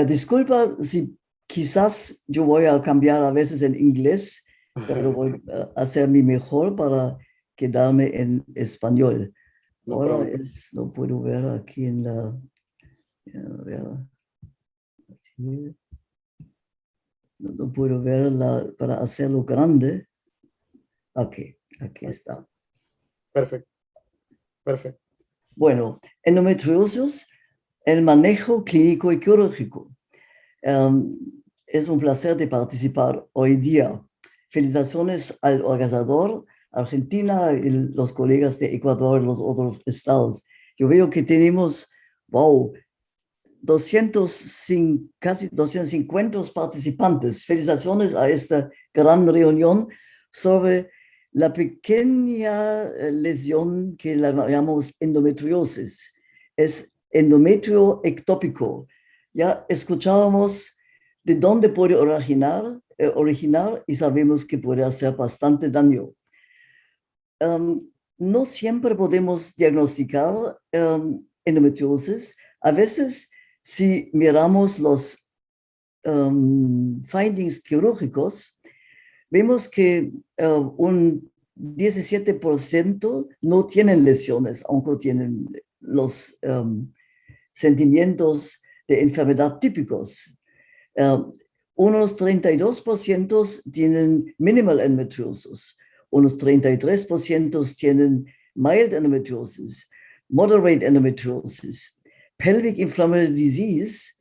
Disculpa si quizás yo voy a cambiar a veces en inglés, pero voy a hacer mi mejor para quedarme en español. Ahora no puedo ver aquí en la... a ver, aquí. No puedo ver para hacerlo grande. Aquí está. Perfecto, perfecto. Bueno, endometriosis, el manejo clínico y quirúrgico. Es un placer de participar hoy día. Felicitaciones al organizador, Argentina y los colegas de Ecuador y los otros estados. Yo veo que tenemos, wow, casi 250 participantes. Felicitaciones a esta gran reunión sobre la pequeña lesión que la llamamos endometriosis. Es endometrio ectópico. Ya escuchábamos de dónde puede originar y sabemos que puede hacer bastante daño. No siempre podemos diagnosticar endometriosis. A veces, si miramos los findings quirúrgicos, vemos que un 17% no tienen lesiones, aunque tienen los sentimientos de enfermedad típicos. Unos 32% tienen minimal endometriosis, unos 33% tienen mild endometriosis, moderate endometriosis, pelvic inflammatory disease,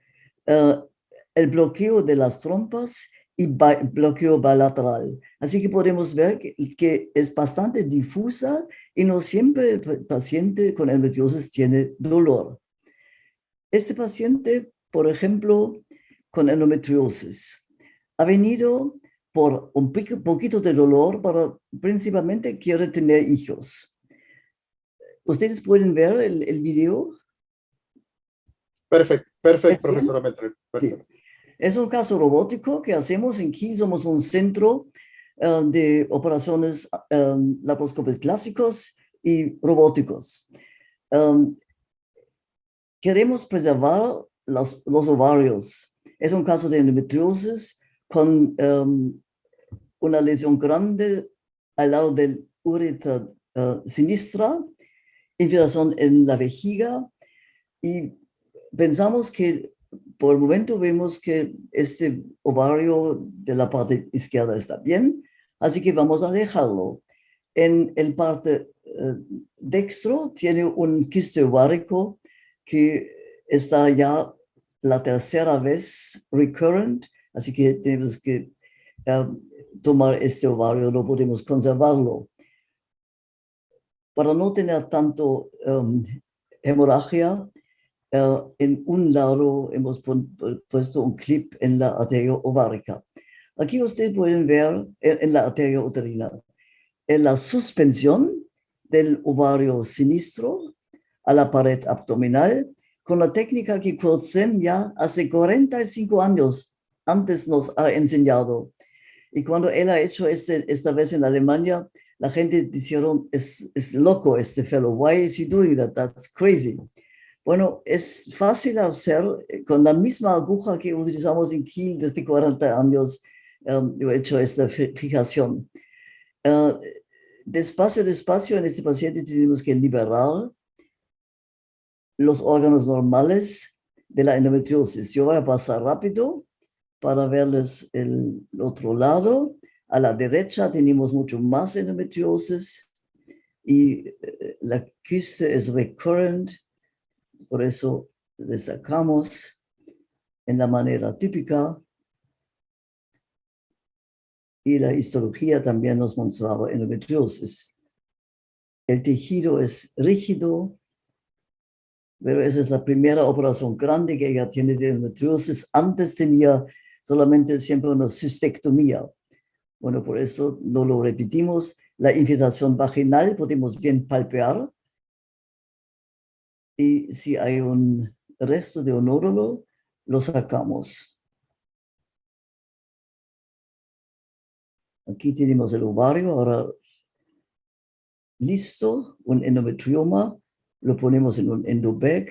el bloqueo de las trompas y bloqueo bilateral. Así que podemos ver que es bastante difusa y no siempre el paciente con endometriosis tiene dolor. Este paciente, por ejemplo, con endometriosis, ha venido por un poquito de dolor, pero principalmente quiere tener hijos. ¿Ustedes pueden ver el video? Perfecto, profesora Mettler. Perfecto. Sí. Es un caso robótico que hacemos en Kiel. Somos un centro de operaciones laparoscópicos clásicos y robóticos. Queremos preservar los ovarios. Es un caso de endometriosis con una lesión grande al lado del uretra sinistra, infiltración en la vejiga, y pensamos que por el momento vemos que este ovario de la parte izquierda está bien, así que vamos a dejarlo. En el parte dextro tiene un quiste ovárico que está ya la tercera vez recurrent, así que tenemos que tomar este ovario, no podemos conservarlo. Para no tener tanto hemorragia, en un lado hemos puesto un clip en la arteria ovárica. Aquí ustedes pueden ver en la arteria uterina en la suspensión del ovario sinistro a la pared abdominal con la técnica que Kurzem ya hace 45 años antes nos ha enseñado. Y cuando él ha hecho esta vez en Alemania, la gente dijeron, es loco este fellow, why is he doing that? That's crazy. Bueno, es fácil hacer con la misma aguja que utilizamos en Kiel desde 40 años. Yo he hecho esta fijación. Despacio en este paciente tenemos que liberar los órganos normales de la endometriosis. Yo voy a pasar rápido para verles el otro lado. A la derecha tenemos mucho más endometriosis y la quiste es recurrent. Por eso le sacamos en la manera típica. Y la histología también nos mostraba endometriosis. El tejido es rígido, pero esa es la primera operación grande que ella tiene de endometriosis. Antes tenía solamente siempre una cistectomía. Bueno, por eso no lo repetimos. La infiltración vaginal podemos bien palpar. Y si hay un resto de un nódulo, lo sacamos. Aquí tenemos el ovario, ahora listo, un endometrioma, lo ponemos en un endobag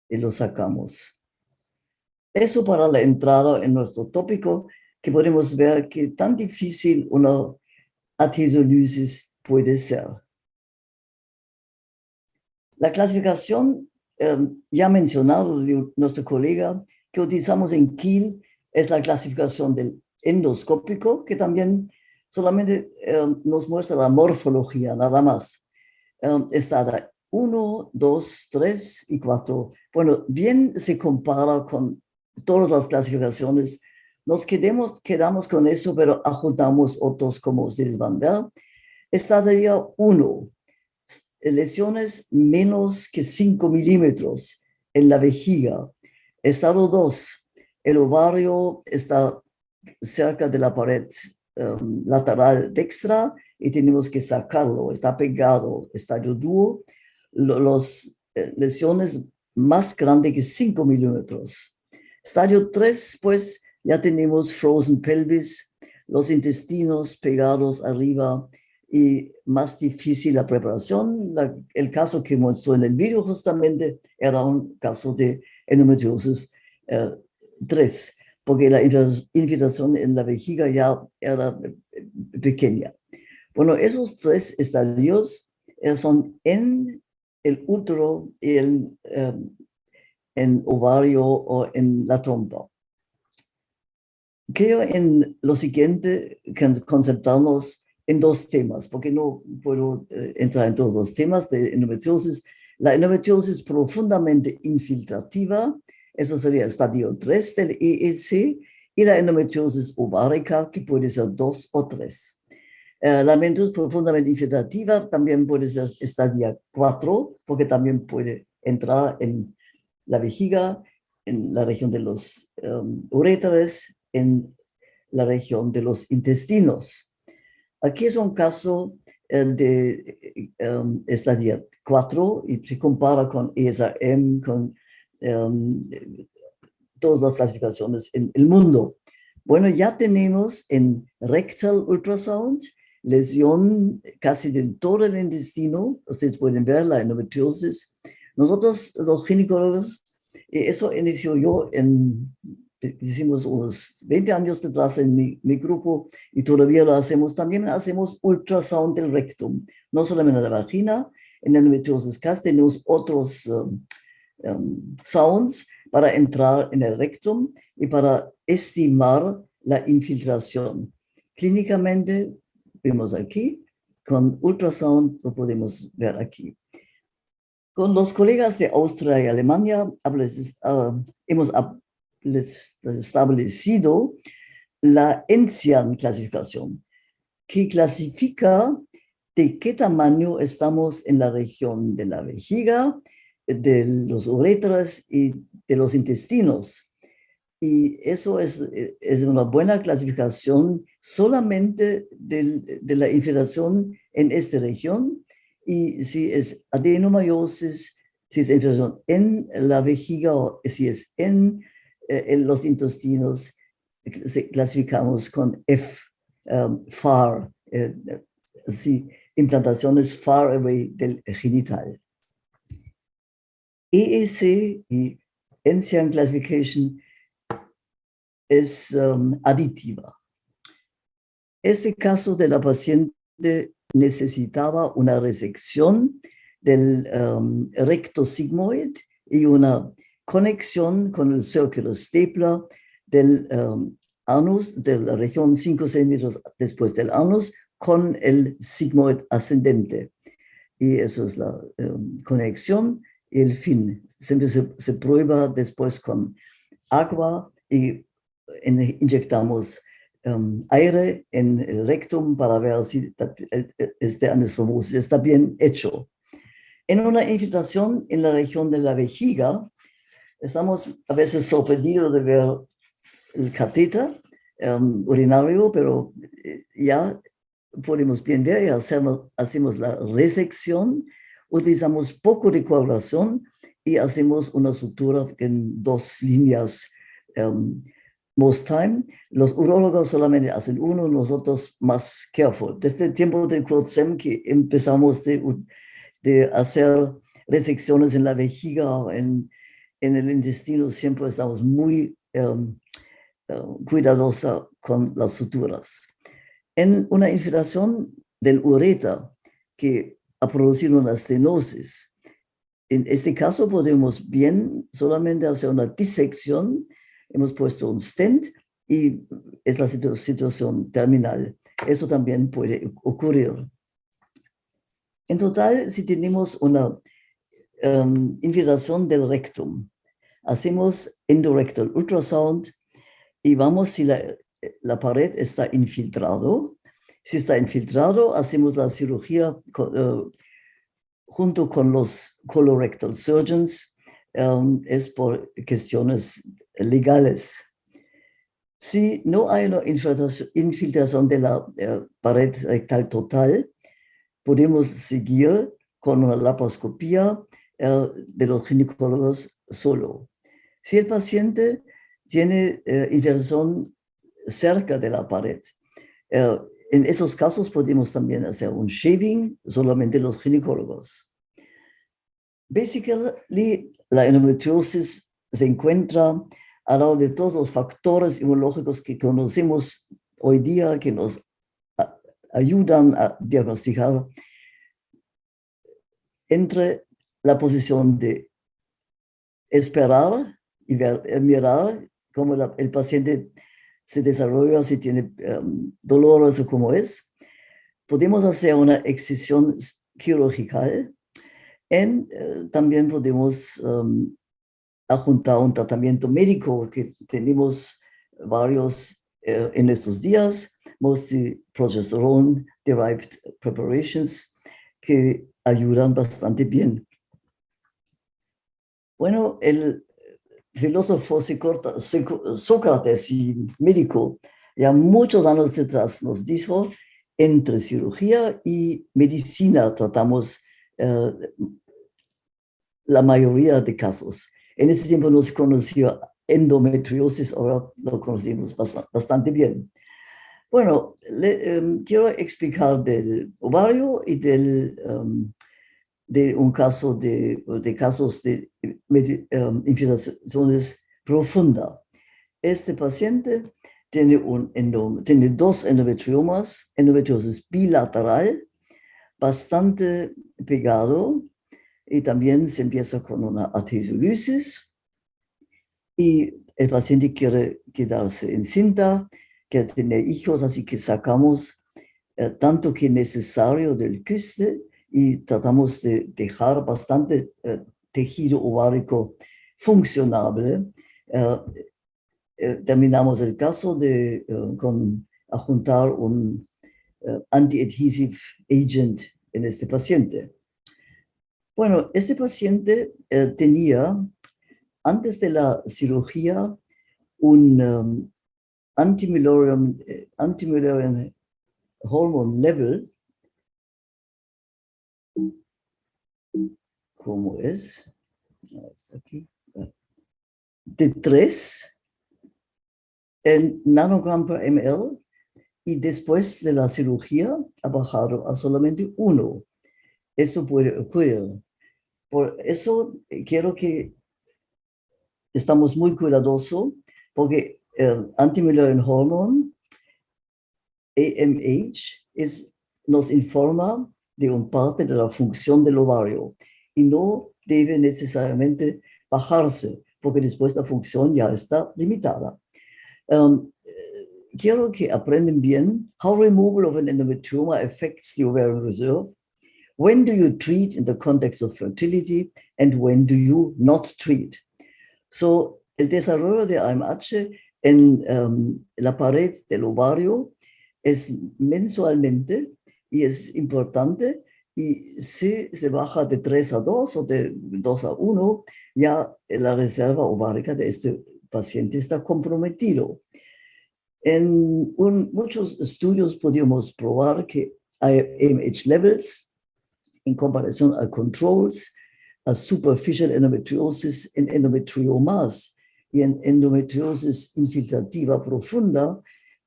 y lo sacamos. Eso para la entrada en nuestro tópico, que podemos ver que tan difícil una adhesiolisis puede ser. La clasificación ya mencionado de nuestro colega que utilizamos en Kiel es la clasificación del endoscópico, que también solamente nos muestra la morfología, nada más. Está 1, 2, 3 y 4. Bueno, bien se compara con todas las clasificaciones. Nos quedamos con eso, pero adjuntamos otros, como ustedes van a ver. Estadia 1, lesiones menos que 5 milímetros en la vejiga. Estado 2, el ovario está cerca de la pared lateral dextra y tenemos que sacarlo, está pegado. Estadio 2, las lesiones más grandes que 5 milímetros. Estadio 3, pues ya tenemos frozen pelvis, los intestinos pegados arriba y más difícil la preparación. El caso que mostró en el video justamente era un caso de endometriosis 3, porque la infiltración en la vejiga ya era pequeña. Bueno, esos 3 estadios son en el útero y en ovario o en la trompa. Creo en lo siguiente, concentrarnos en 2 temas, porque no puedo entrar en todos los temas de endometriosis. La endometriosis profundamente infiltrativa, eso sería el estadio 3 del EEC, y la endometriosis ovárica, que puede ser 2 o 3. La endometriosis profundamente infiltrativa también puede ser estadio 4, porque también puede entrar en la vejiga, en la región de los uréteres, en la región de los intestinos. Aquí es un caso de estadio 4 y se compara con ESRM, con todas las clasificaciones en el mundo. Bueno, ya tenemos en rectal ultrasound lesión casi de todo el intestino. Ustedes pueden ver la endometriosis. Nosotros, los ginecólogos, eso inició yo decimos unos 20 años detrás en mi grupo y todavía lo hacemos. También hacemos ultrasound del rectum, no solamente en la vagina. En endometriosis casi tenemos otros sounds para entrar en el rectum y para estimar la infiltración. Clínicamente, vemos aquí, con ultrasound lo podemos ver aquí. Con los colegas de Austria y Alemania hemos establecido la ENCIAN clasificación, que clasifica de qué tamaño estamos en la región de la vejiga, de los uréteres y de los intestinos. Y eso es una buena clasificación solamente de la infiltración en esta región. Y si es adenomyosis, si es infiltración en la vejiga o si es en los intestinos, clasificamos con F, far, implantaciones far away del genital. EEC y ENCIAN Classification es aditiva. Este caso de la paciente necesitaba una resección del recto sigmoid y una conexión con el circular stapler del anus, de la región 5 centímetros después del anus, con el sigmoid ascendente. Y eso es la conexión y el fin. Siempre se prueba después con agua y inyectamos aire en el rectum para ver si este anisomosis está bien hecho. En una infiltración en la región de la vejiga, estamos a veces sorprendidos de ver el catéter urinario, pero ya podemos bien ver y hacemos la resección, utilizamos poco de coagulación y hacemos una sutura en 2 líneas most time. Los urólogos solamente hacen uno, nosotros más careful. Desde el tiempo de Kurzem que empezamos de hacer resecciones en la vejiga, en el intestino, siempre estamos muy cuidadosos con las suturas. En una infiltración del ureter que ha producido una estenosis, En este caso podemos bien solamente hacer una disección, hemos puesto un stent y es la situación terminal. Eso también puede ocurrir. En total, si tenemos una infiltración del rectum, hacemos endorectal ultrasound y vamos si la pared está infiltrado. Si está infiltrado, hacemos la cirugía junto con los colorectal surgeons, es por cuestiones legales. Si no hay una infiltración de la pared rectal total, podemos seguir con una laparoscopía de los ginecólogos solo. Si el paciente tiene infiltración cerca de la pared, en esos casos podemos también hacer un shaving, solamente los ginecólogos. Basically, la endometriosis se encuentra al lado de todos los factores inmunológicos que conocemos hoy día, que nos ayudan a diagnosticar, entre la posición de esperar y mirar cómo el paciente se desarrolla, si tiene dolores o cómo es. Podemos hacer una excisión quirúrgica también podemos adjuntar un tratamiento médico, que tenemos varios en estos días, mostly progesterone derived preparations, que ayudan bastante bien. Bueno, el filósofo Sócrates y médico, ya muchos años atrás nos dijo, entre cirugía y medicina tratamos la mayoría de casos. En ese tiempo no se conocía endometriosis, ahora lo conocemos bastante bien. Bueno, quiero explicar del ovario y de un caso de casos de infiltraciones profundas. Este paciente tiene dos endometriomas, endometriosis bilateral, bastante pegado, y también se empieza con una adhesiolisis, y el paciente quiere quedarse encinta, quiere tener hijos, así que sacamos tanto que necesario del quiste y tratamos de dejar bastante tejido ovárico funcionable. Terminamos el caso con adjuntar un anti-adhesive agent en este paciente. Bueno, este paciente tenía, antes de la cirugía, un anti-Müllerian hormone level, ¿cómo es? Está aquí. De 3 en nanogram per ml, y después de la cirugía ha bajado a solamente 1. Eso puede ocurrir. Por eso quiero que estamos muy cuidadosos, porque el anti-Müllerian hormone, AMH, nos informa de una parte de la función del ovario y no debe necesariamente bajarse, porque después la función ya está limitada. Quiero que aprendan bien how removal of an endometrioma affects the ovarian reserve. When do you treat in the context of fertility, and when do you not treat? So, el desarrollo de AMH en la pared del ovario es mensualmente y es importante, y si se baja de 3 a 2 o de 2 a 1, ya la reserva ovárica de este paciente está comprometido. En muchos estudios podemos probar que hay AMH levels en comparación a controls, a superficial endometriosis en endometriomas y en endometriosis infiltrativa profunda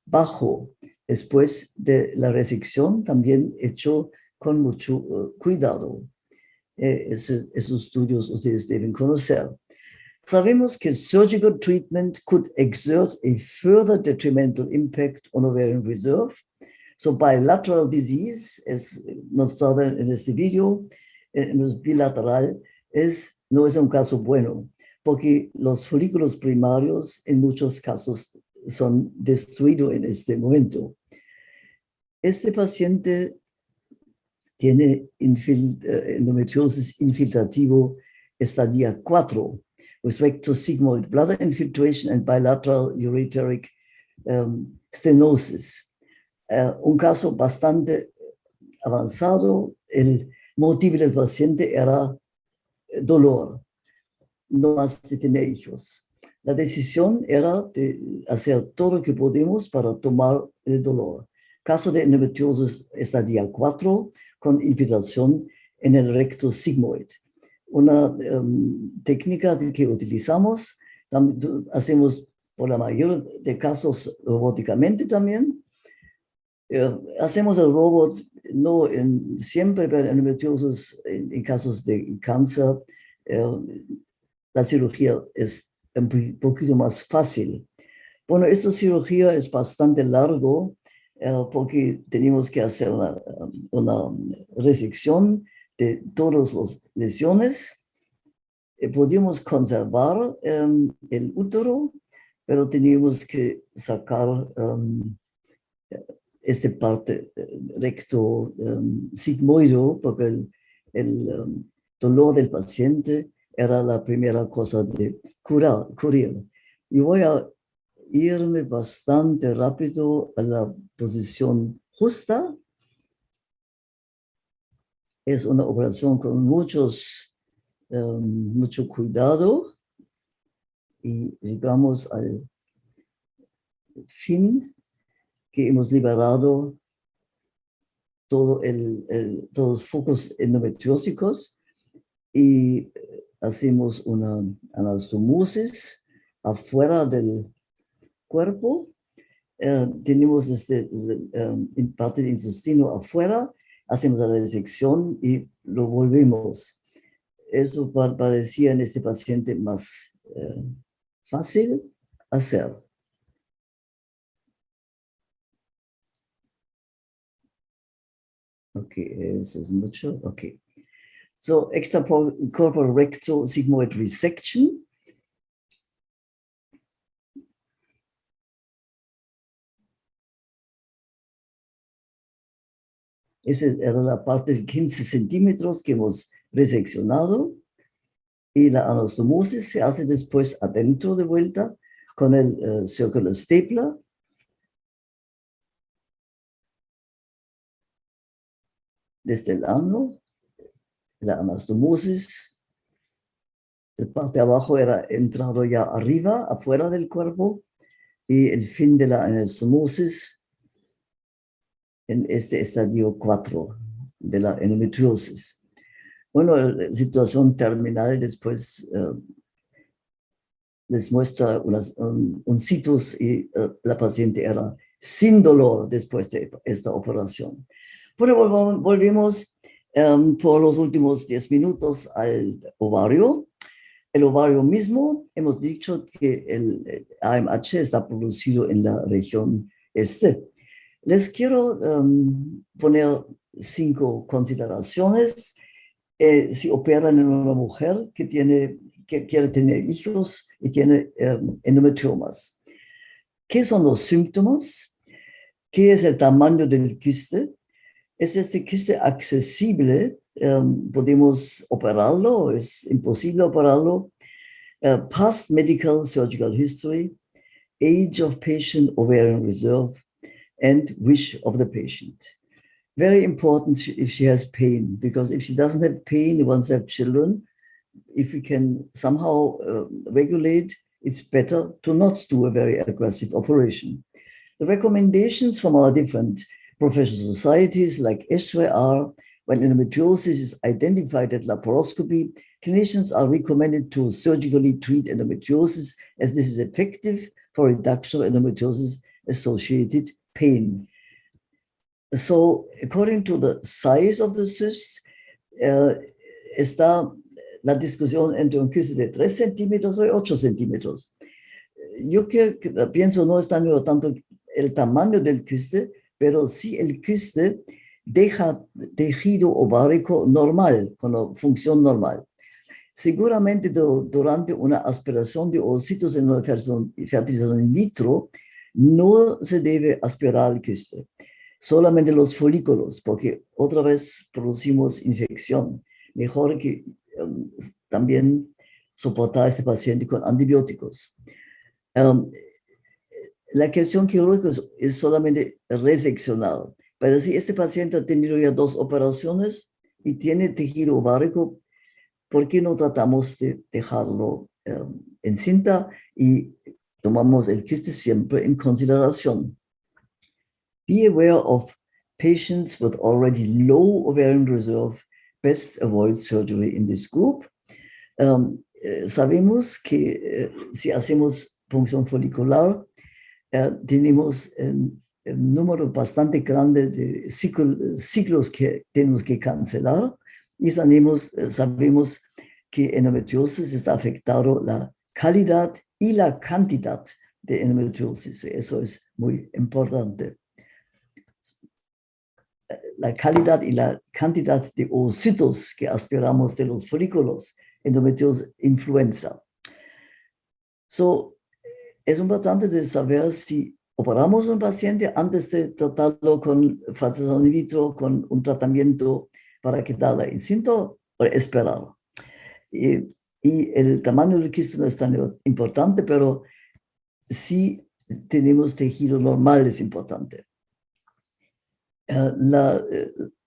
bajo, después de la resección, también hecho con mucho cuidado. Esos estudios ustedes deben conocer. Sabemos que surgical treatment could exert a further detrimental impact on ovarian reserve. So bilateral disease, es mostrado en este video, en los bilateral, no es un caso bueno, porque los folículos primarios en muchos casos son destruidos en este momento. Este paciente tiene endometriosis infiltrativo estadia 4, with rectosigmoid bladder infiltration and bilateral ureteric stenosis. Un caso bastante avanzado. El motivo del paciente era dolor, no más de tener hijos. La decisión era de hacer todo lo que podemos para tomar el dolor. Caso de endometriosis estadia 4 con infiltración en el recto sigmoid. Una técnica que utilizamos, hacemos por la mayoría de casos robóticamente también. Hacemos el robot no siempre, pero en endometriosis, en casos de cáncer, la cirugía es un poquito más fácil. Bueno, esta cirugía es bastante largo porque tenemos que hacer una resección de todas las lesiones. Podíamos conservar el útero, pero teníamos que sacar esta parte recto sigmoide, porque el dolor del paciente era la primera cosa de curar. Y voy a irme bastante rápido a la posición justa. Es una operación con mucho cuidado y llegamos al fin que hemos liberado todos los focos endometriósicos y hacemos una anastomosis afuera del cuerpo. Tenemos parte del intestino afuera, hacemos la resección y lo volvemos. Eso parecía en este paciente más fácil hacer. Ok, eso es mucho. Ok. So, extracorporeal rectal sigmoid resection. Esa era la parte de 15 centímetros que hemos reseccionado. Y la anastomosis se hace después adentro de vuelta con el circular stapler. Desde el ano, la anastomosis. La parte de abajo era entrado ya arriba, afuera del cuerpo. Y el fin de la anastomosis en este estadio 4 de la endometriosis. Bueno, la situación terminal después les muestra un citus y la paciente era sin dolor después de esta operación. Bueno, volvimos por los últimos 10 minutos al ovario. El ovario mismo, hemos dicho que el AMH está producido en la región este. Les quiero poner 5 consideraciones. Si operan en una mujer que quiere tener hijos y tiene endometriomas. ¿Qué son los síntomas? ¿Qué es el tamaño del quiste? ¿Es este quiste accesible? ¿Podemos operarlo? ¿Es imposible operarlo? Past medical surgical history, age of patient ovarian reserve, and wish of the patient. Very important if she has pain, because if she doesn't have pain, she wants to have children. If we can somehow regulate, it's better to not do a very aggressive operation. The recommendations from our different professional societies like ESHRE are, when endometriosis is identified at laparoscopy, clinicians are recommended to surgically treat endometriosis, as this is effective for reduction of endometriosis-associated pain. So, according to the size of the cyst, está la discusión entre un quiste de 3 centímetros o 8 centímetros. Yo pienso no es tanto el tamaño del quiste, pero sí el quiste deja tejido ovárico normal, con la función normal. Seguramente durante una aspiración de ovocitos en una fertilización in vitro, no se debe aspirar al quiste, solamente los folículos, porque otra vez producimos infección. Mejor que también soportar a este paciente con antibióticos. La cuestión quirúrgica es solamente reseccionar. Pero si este paciente ha tenido ya 2 operaciones y tiene tejido ovárico, ¿por qué no tratamos de dejarlo en cinta y tomamos el quiste siempre en consideración? Be aware of patients with already low ovarian reserve. Best avoid surgery in this group. Sabemos que si hacemos punción folicular, tenemos un número bastante grande de ciclos que tenemos que cancelar y sabemos que endometriosis está afectando la calidad y la cantidad de endometriosis. Eso es muy importante. La calidad y la cantidad de ovocitos que aspiramos de los folículos, endometriosis influenza. Es importante de saber si operamos a un paciente antes de tratarlo con fertilización in vitro, con un tratamiento para quitarla encinta o esperar. Y el tamaño del quiste no es tan importante, pero si tenemos tejido normal es importante.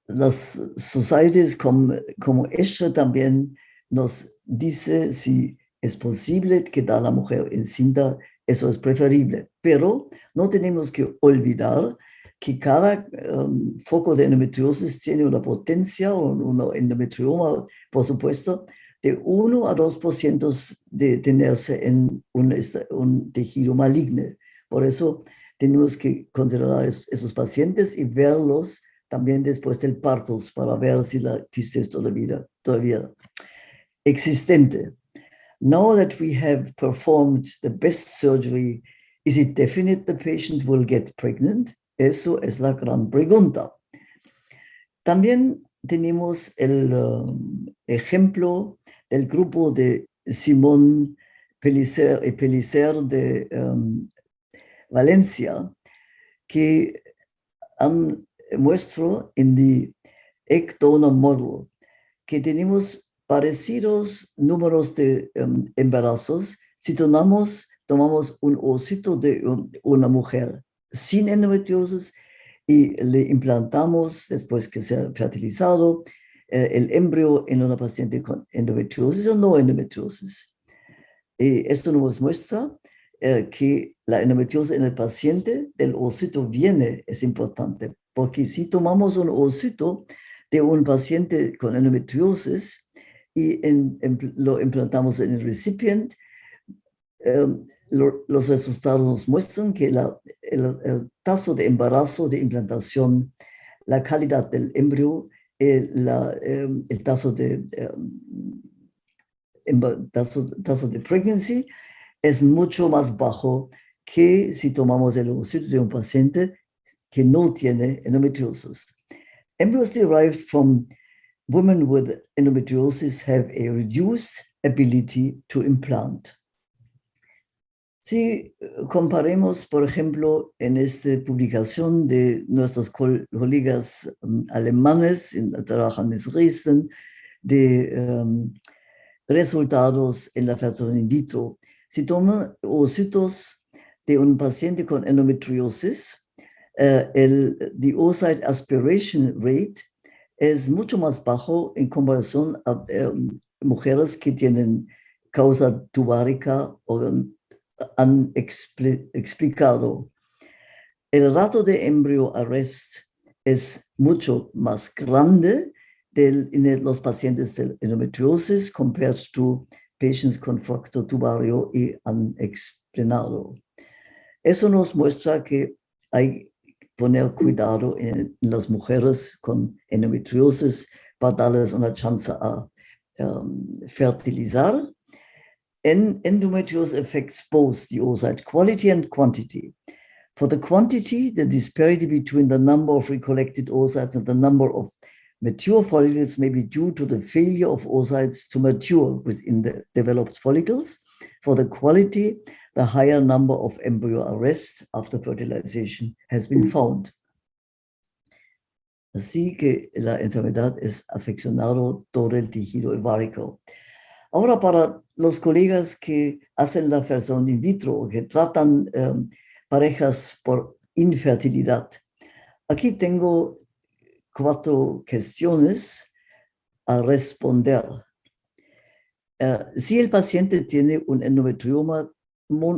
Las sociedades como esta también nos dice si es posible quedar a la mujer encinta, eso es preferible, pero no tenemos que olvidar que cada foco de endometriosis tiene una potencia o un endometrioma, por supuesto, de 1 a 2% de tenerse en un tejido maligno. Por eso tenemos que considerar esos pacientes y verlos también después del parto para ver si la quiste es todavía existente. Now that we have performed the best surgery, is it definite the patient will get pregnant? Eso es la gran pregunta. También tenemos el ejemplo del grupo de Simón Pellicer de Valencia, que muestro en the egg donor model que tenemos parecidos números de embarazos si tomamos un ovocito de una mujer sin endometriosis y le implantamos después que se ha fertilizado el embrión en una paciente con endometriosis o no endometriosis. Esto nos muestra que la endometriosis en el paciente del ovocito es importante, porque si tomamos un ovocito de un paciente con endometriosis y lo implantamos en el recipiente, los resultados nos muestran que el tasa de embarazo de implantación, la calidad del embrión, el tasa de pregnancy es mucho más bajo que si tomamos el ovocito de un paciente que no tiene endometriosis. Embryos derived from women with endometriosis have a reduced ability to implant. Si comparemos, por ejemplo, en esta publicación de nuestros colegas alemanes, trabajan en Dresden, de resultados en la fertilización in vitro, si toman ovocitos de un paciente con endometriosis, the oocyte aspiration rate es mucho más bajo en comparación a mujeres que tienen causa tubárica o han explicado. El rato de embryo arrest es mucho más grande en los pacientes de endometriosis compared to patients con fructo tubario y unexplanado. Eso nos muestra que hay que poner cuidado en las mujeres con endometriosis para darles una chance a fertilizar. Endometriosis affects both the oocyte quality and quantity. For the quantity, the disparity between the number of recollected oocytes and the number of Mature follicles may be due to the failure of oocytes to mature within the developed follicles. For the quality, the higher number of embryo arrests after fertilization has been found. Así que la enfermedad es afeccionado todo el tejido ovárico. Ahora, para los colegas que hacen la fertilización in vitro, que tratan parejas por infertilidad, aquí tengo 4 cuestiones a responder. Si el paciente tiene un endometrioma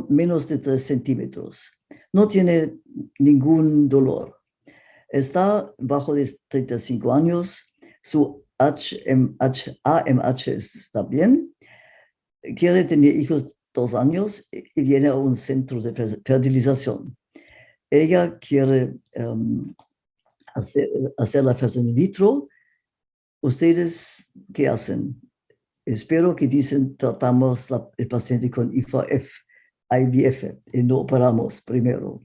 menos de 3 centímetros, no tiene ningún dolor, está bajo de 35 años, su AMH está bien, quiere tener hijos 2 años y viene a un centro de fertilización. Ella quiere hacer la fertilización in vitro. ¿Ustedes qué hacen? Espero que dicen, tratamos el paciente con IVF y no operamos primero.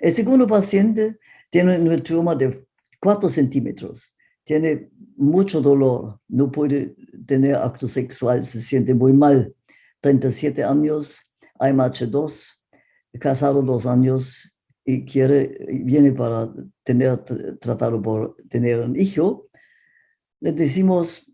El segundo paciente tiene un endometrioma de 4 centímetros. Tiene mucho dolor, no puede tener acto sexual, se siente muy mal. 37 años, AMH2, casado 2 años y viene para tratado por tener un hijo. Le decimos,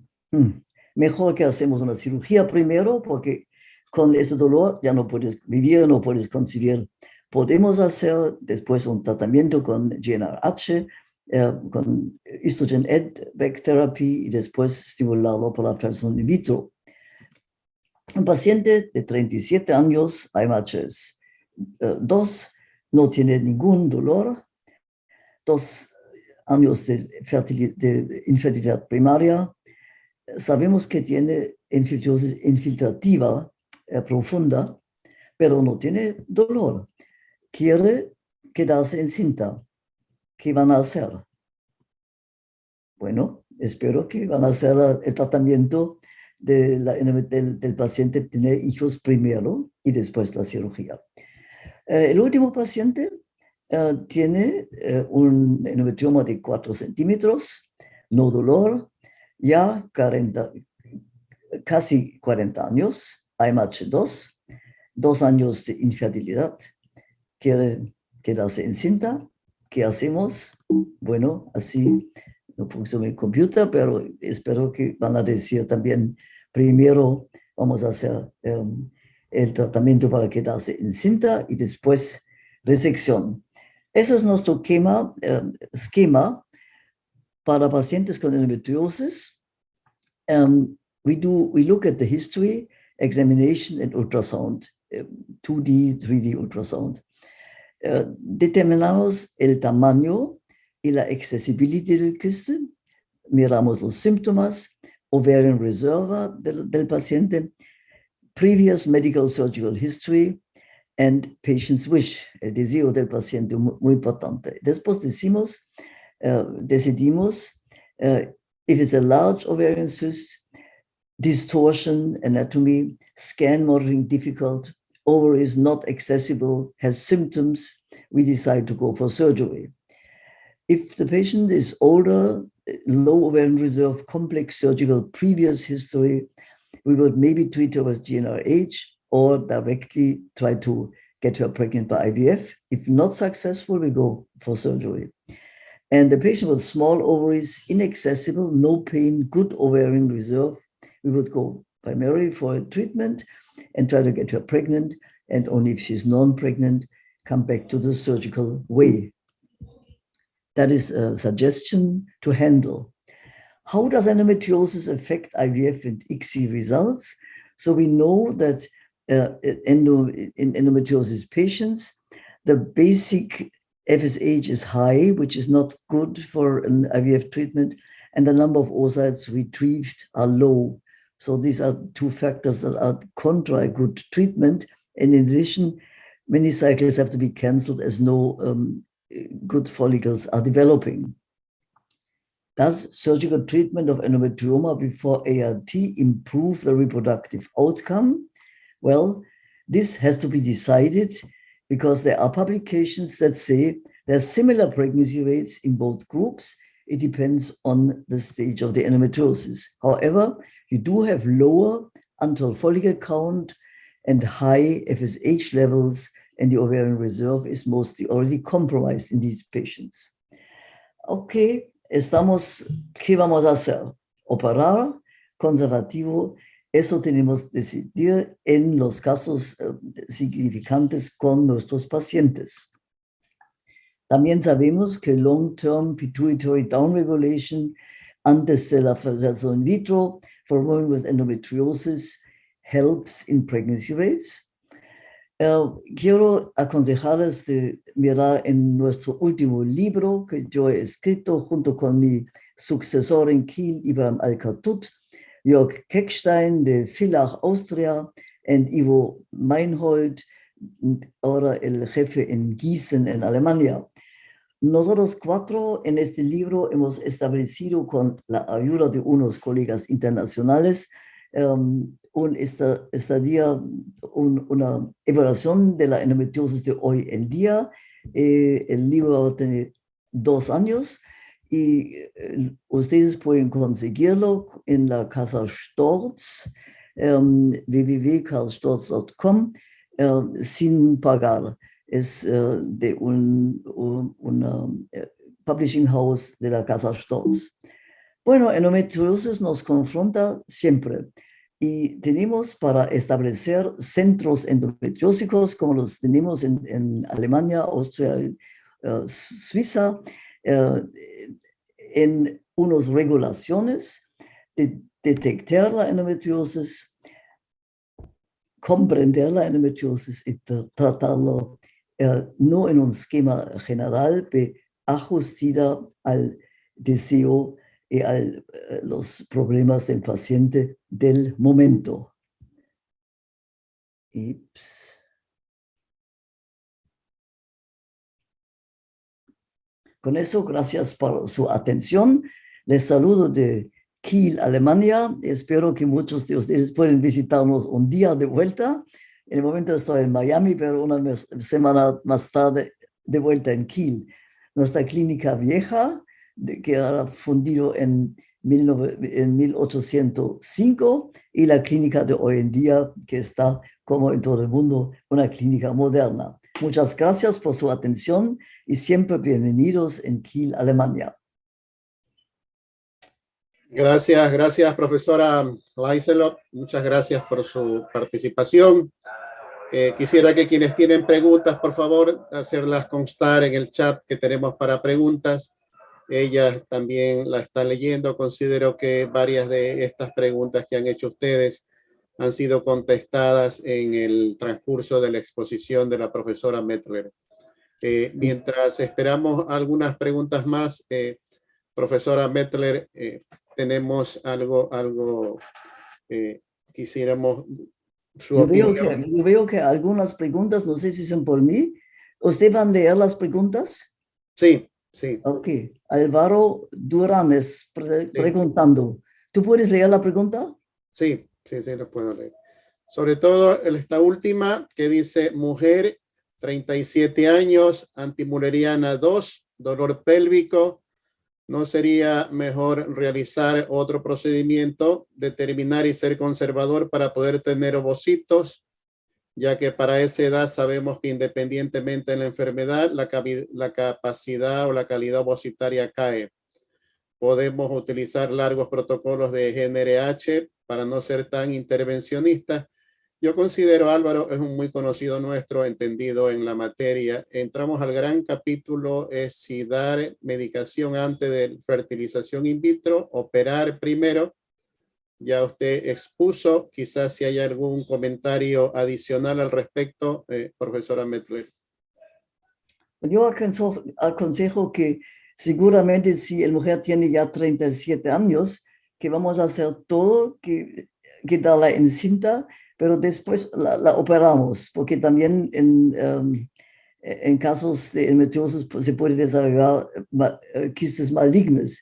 mejor que hacemos una cirugía primero, porque con ese dolor ya no puedes vivir, no puedes concebir. Podemos hacer después un tratamiento con GnRH, con estrogen back therapy y después estimularlo por la fertilización in vitro. Un paciente de 37 años, AMH2, no tiene ningún dolor, 2 años de infertilidad primaria. Sabemos que tiene endometriosis infiltrativa profunda, pero no tiene dolor. Quiere quedarse encinta. ¿Qué van a hacer? Bueno, espero que van a hacer el tratamiento del paciente, tener hijos primero y después la cirugía. El último paciente tiene un endometrioma de 4 centímetros, no dolor, ya casi 40 años, AMH2, 2 años de infertilidad, quiere quedarse encinta. ¿Qué hacemos? Bueno, así no funciona el computer, pero espero que van a decir también, primero vamos a hacer el tratamiento para quedarse encinta y después resección. Eso es nuestro esquema para pacientes con endometriosis. We look at the history, examination and ultrasound, 2D, 3D ultrasound. Determinamos el tamaño y la accesibilidad del quiste, miramos los síntomas, ovarian reserva del paciente, previous medical surgical history and patient's wish, el deseo del paciente, muy importante. Después decidimos if it's a large ovarian cyst, distortion, anatomy, scan monitoring difficult, ovaries not accessible, has symptoms, we decide to go for surgery. If the patient is older, low ovarian reserve, complex surgical previous history, we would maybe treat her with GnRH or directly try to get her pregnant by IVF. If not successful, we go for surgery. And the patient with small ovaries, inaccessible, no pain, good ovarian reserve, we would go primarily for a treatment and try to get her pregnant, and only if she's non-pregnant, come back to the surgical way. That is a suggestion to handle. How does endometriosis affect IVF and ICSI results? So we know that in endometriosis patients, the basic FSH is high, which is not good for an IVF treatment, and the number of oocytes retrieved are low. So these are 2 factors that are contra a good treatment. And in addition, many cycles have to be canceled as no good follicles are developing. Does surgical treatment of endometrioma before ART improve the reproductive outcome? Well, this has to be decided because there are publications that say there's similar pregnancy rates in both groups, it depends on the stage of the endometriosis. However, you do have lower antral follicle count and high FSH levels, and the ovarian reserve is mostly already compromised in these patients. Ok, ¿qué vamos a hacer? Operar, conservativo, eso tenemos que decidir en los casos significantes con nuestros pacientes. También sabemos que long-term pituitary downregulation antes de la fertilización in vitro for women with endometriosis helps in pregnancy rates. Quiero aconsejarles de mirar en nuestro último libro que yo he escrito junto con mi sucesor en Kiel, Ibrahim Al-Khatut, Jörg Keckstein de Villach, Austria, y Ivo Meinhold, ahora el jefe en Gießen, en Alemania. Nosotros cuatro en este libro hemos establecido con la ayuda de unos colegas internacionales una evaluación de la endometriosis de hoy en día. El libro tiene 2 años y ustedes pueden conseguirlo en la Casa Storz, www.karlstorz.com, sin pagar. Es de una publishing house de la Casa Storz. Bueno, endometriosis nos confronta siempre y tenemos para establecer centros endometriósicos como los tenemos en Alemania, Austria, Suiza, en unas regulaciones de detectar la endometriosis, comprender la endometriosis y tratarlo no en un esquema general, pero ajustado al deseo y a los problemas del paciente del momento. Con eso, gracias por su atención. Les saludo de Kiel, Alemania. Espero que muchos de ustedes puedan visitarnos un día de vuelta. En el momento estoy en Miami, pero una semana más tarde de vuelta en Kiel. Nuestra clínica vieja, que era fundido en 1805, y la clínica de hoy en día, que está, como en todo el mundo, una clínica moderna. Muchas gracias por su atención y siempre bienvenidos en Kiel, Alemania. Gracias, profesora Laiselot. Muchas gracias por su participación. Quisiera que quienes tienen preguntas, por favor, hacerlas constar en el chat que tenemos para preguntas. Ella también la está leyendo. Considero que varias de estas preguntas que han hecho ustedes han sido contestadas en el transcurso de la exposición de la profesora Mettler. Mientras esperamos algunas preguntas más, profesora Mettler, tenemos algo quisiéramos su opinión. Yo veo que algunas preguntas, no sé si son por mí. ¿Usted va a leer las preguntas? Sí, sí. Ok. Álvaro Durán es preguntando. ¿Tú puedes leer la pregunta? Sí, lo puedo leer. Sobre todo esta última que dice: mujer, 37 años, antimuleriana 2, dolor pélvico. ¿No sería mejor realizar otro procedimiento, determinar y ser conservador para poder tener ovocitos? Ya que para esa edad sabemos que independientemente de la enfermedad, la capacidad o la calidad ovocitaria cae. Podemos utilizar largos protocolos de GnRH para no ser tan intervencionistas. Yo considero, Álvaro es un muy conocido nuestro, entendido en la materia. Entramos al gran capítulo, es si dar medicación antes de fertilización in vitro, operar primero. Ya usted expuso, quizás si hay algún comentario adicional al respecto, profesora Mettler. Yo aconsejo que seguramente si la mujer tiene ya 37 años, que vamos a hacer todo, que darla encinta, pero después la operamos, porque también en casos de endometriosis se puede desarrollar quistes malignas.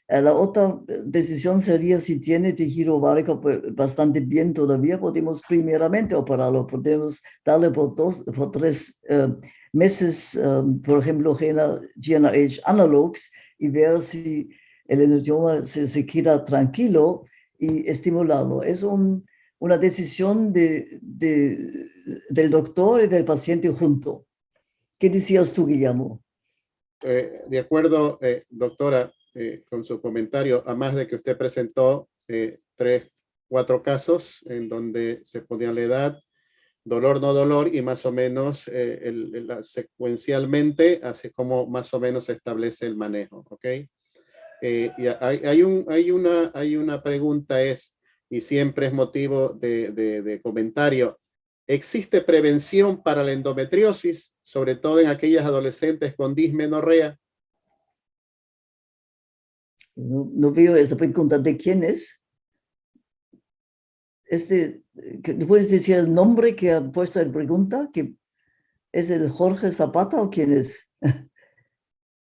La otra decisión sería si tiene tejido ovárico bastante bien todavía, podemos primeramente operarlo, podemos darle por 3 meses, por ejemplo, GnRH analogs, y ver si el endometrioma se queda tranquilo y estimularlo. Es una decisión del doctor y del paciente junto. ¿Qué decías tú, Guillermo? De acuerdo, doctora, con su comentario, a más de que usted presentó 3, 4 casos en donde se ponía la edad, dolor, no dolor, y más o menos secuencialmente, así como más o menos se establece el manejo, ¿ok? Y hay una pregunta y siempre es motivo de comentario. ¿Existe prevención para la endometriosis, sobre todo en aquellas adolescentes con dismenorrea? No veo esa pregunta. ¿De quién es? ¿Puedes decir el nombre que ha puesto en pregunta? ¿Que es el Jorge Zapata o quién es?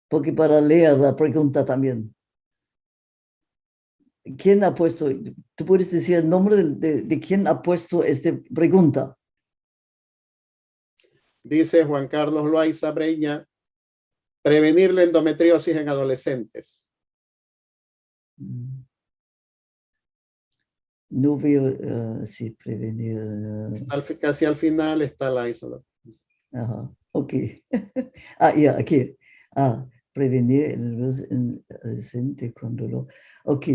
Porque para leer la pregunta también. ¿Quién ha puesto? ¿Tú puedes decir el nombre de quién ha puesto esta pregunta? Dice Juan Carlos Loaiza Breña, prevenir la endometriosis en adolescentes. No veo, sí, prevenir. Casi al final está la isla. Ajá, ok. Ya, aquí. Prevenir el adolescente con dolor. Ok.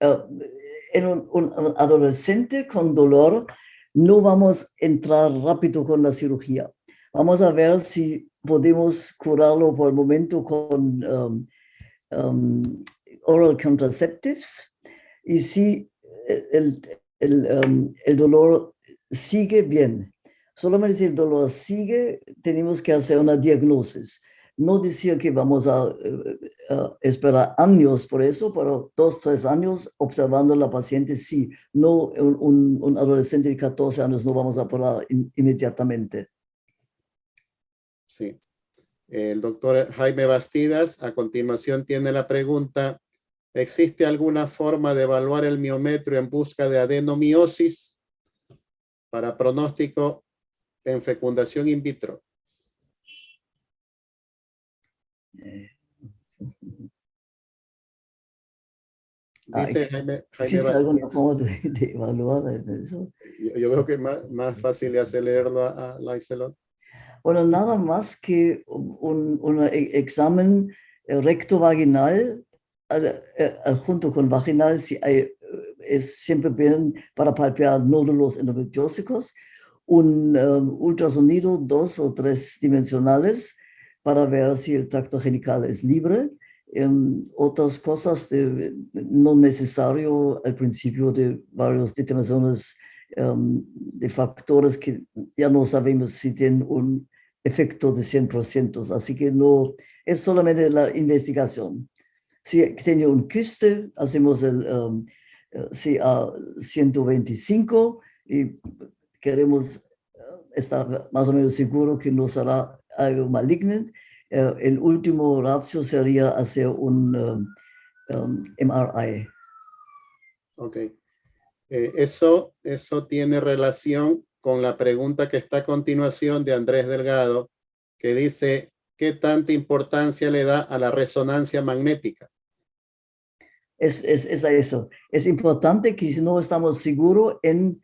En un adolescente con dolor no vamos a entrar rápido con la cirugía. Vamos a ver si podemos curarlo por el momento con oral contraceptives. Y si el dolor sigue bien, solamente si el dolor sigue, tenemos que hacer una diagnosis. No decir que vamos a esperar años por eso, pero 2, 3 años observando a la paciente, sí. No un adolescente de 14 años no vamos a parar inmediatamente. Sí. El doctor Jaime Bastidas, a continuación, tiene la pregunta: ¿existe alguna forma de evaluar el miometrio en busca de adenomiosis para pronóstico en fecundación in vitro? Dice Jaime ¿Existe alguna forma de evaluar eso? Yo veo que es más fácil de hacer leerlo a Laiselot. Bueno, nada más que un examen rectovaginal junto con vaginal, si es siempre bien para palpar nódulos endometriósicos, un ultrasonido 2 o 3 dimensionales para ver si el tracto genital es libre. Otras cosas no necesario al principio de varias determinaciones de factores que ya no sabemos si tienen un efecto de 100%, así que no, es solamente la investigación. Si tiene un quiste, hacemos el CA125 y queremos estar más o menos seguro que no será algo maligno. El último ratio sería hacer un MRI. Ok. Eso tiene relación con la pregunta que está a continuación de Andrés Delgado, que dice: ¿qué tanta importancia le da a la resonancia magnética? Es eso. Es importante que si no estamos seguros en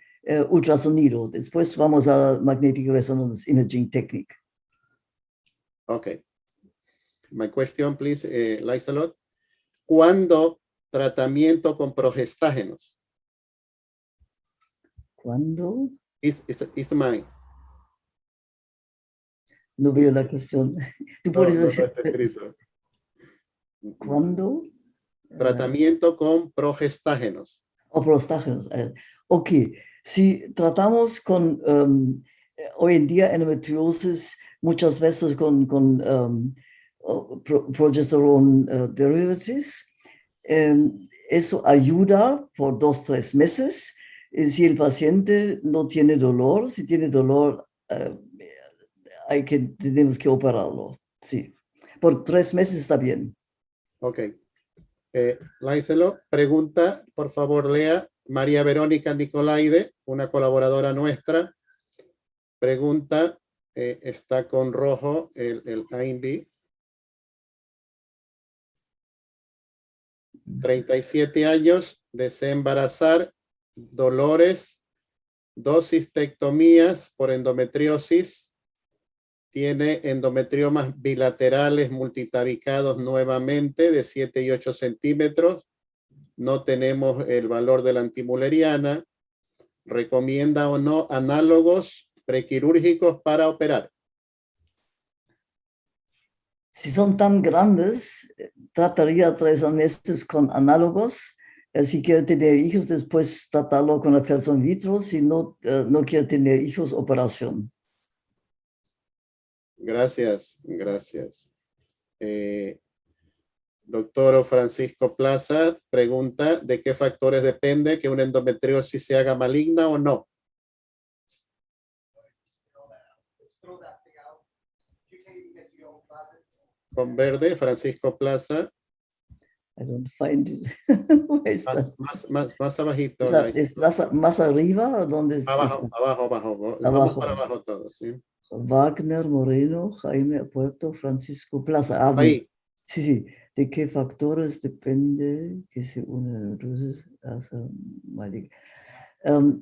ultrasonido, después vamos a Magnetic Resonance Imaging Technique. Ok. My question, please, Laiselot. ¿Cuándo tratamiento con progestágenos? ¿Cuándo? Is mine. No veo la cuestión. ¿Tú puedes decir? Está escrito. ¿Cuándo? Tratamiento con progestágenos. O prostágenos. Ok, si tratamos con, hoy en día, endometriosis, muchas veces con progesterone derivatives, eso ayuda por 2, 3 meses. Si el paciente no tiene dolor, si tiene dolor, tenemos que operarlo. Sí, por 3 meses está bien. Ok. Laiselot, pregunta, por favor, lea. María Verónica Nicolaide, una colaboradora nuestra, pregunta, está con rojo el INV. 37 años, desea embarazar, dolores, 2 cistectomías por endometriosis, tiene endometriomas bilaterales multitabicados nuevamente de 7 y 8 centímetros, no tenemos el valor de la antimuleriana, recomienda o no análogos prequirúrgicos para operar. Si son tan grandes, trataría 3 meses con análogos. Si quiere tener hijos, después tratarlo con la fertilidad in vitro. Si no, no quiere tener hijos, operación. Gracias, gracias. Doctor Francisco Plaza pregunta, ¿de qué factores depende que una endometriosis se haga maligna o no? Con verde, Francisco Plaza. I don't find it. Más abajito. ¿Estás más arriba? ¿Dónde es? Abajo. Vamos para abajo todos, ¿sí? Wagner, Moreno, Jaime Puerto, Francisco Plaza. Ahí. Sí. ¿De qué factores depende que se unen entonces a maligna?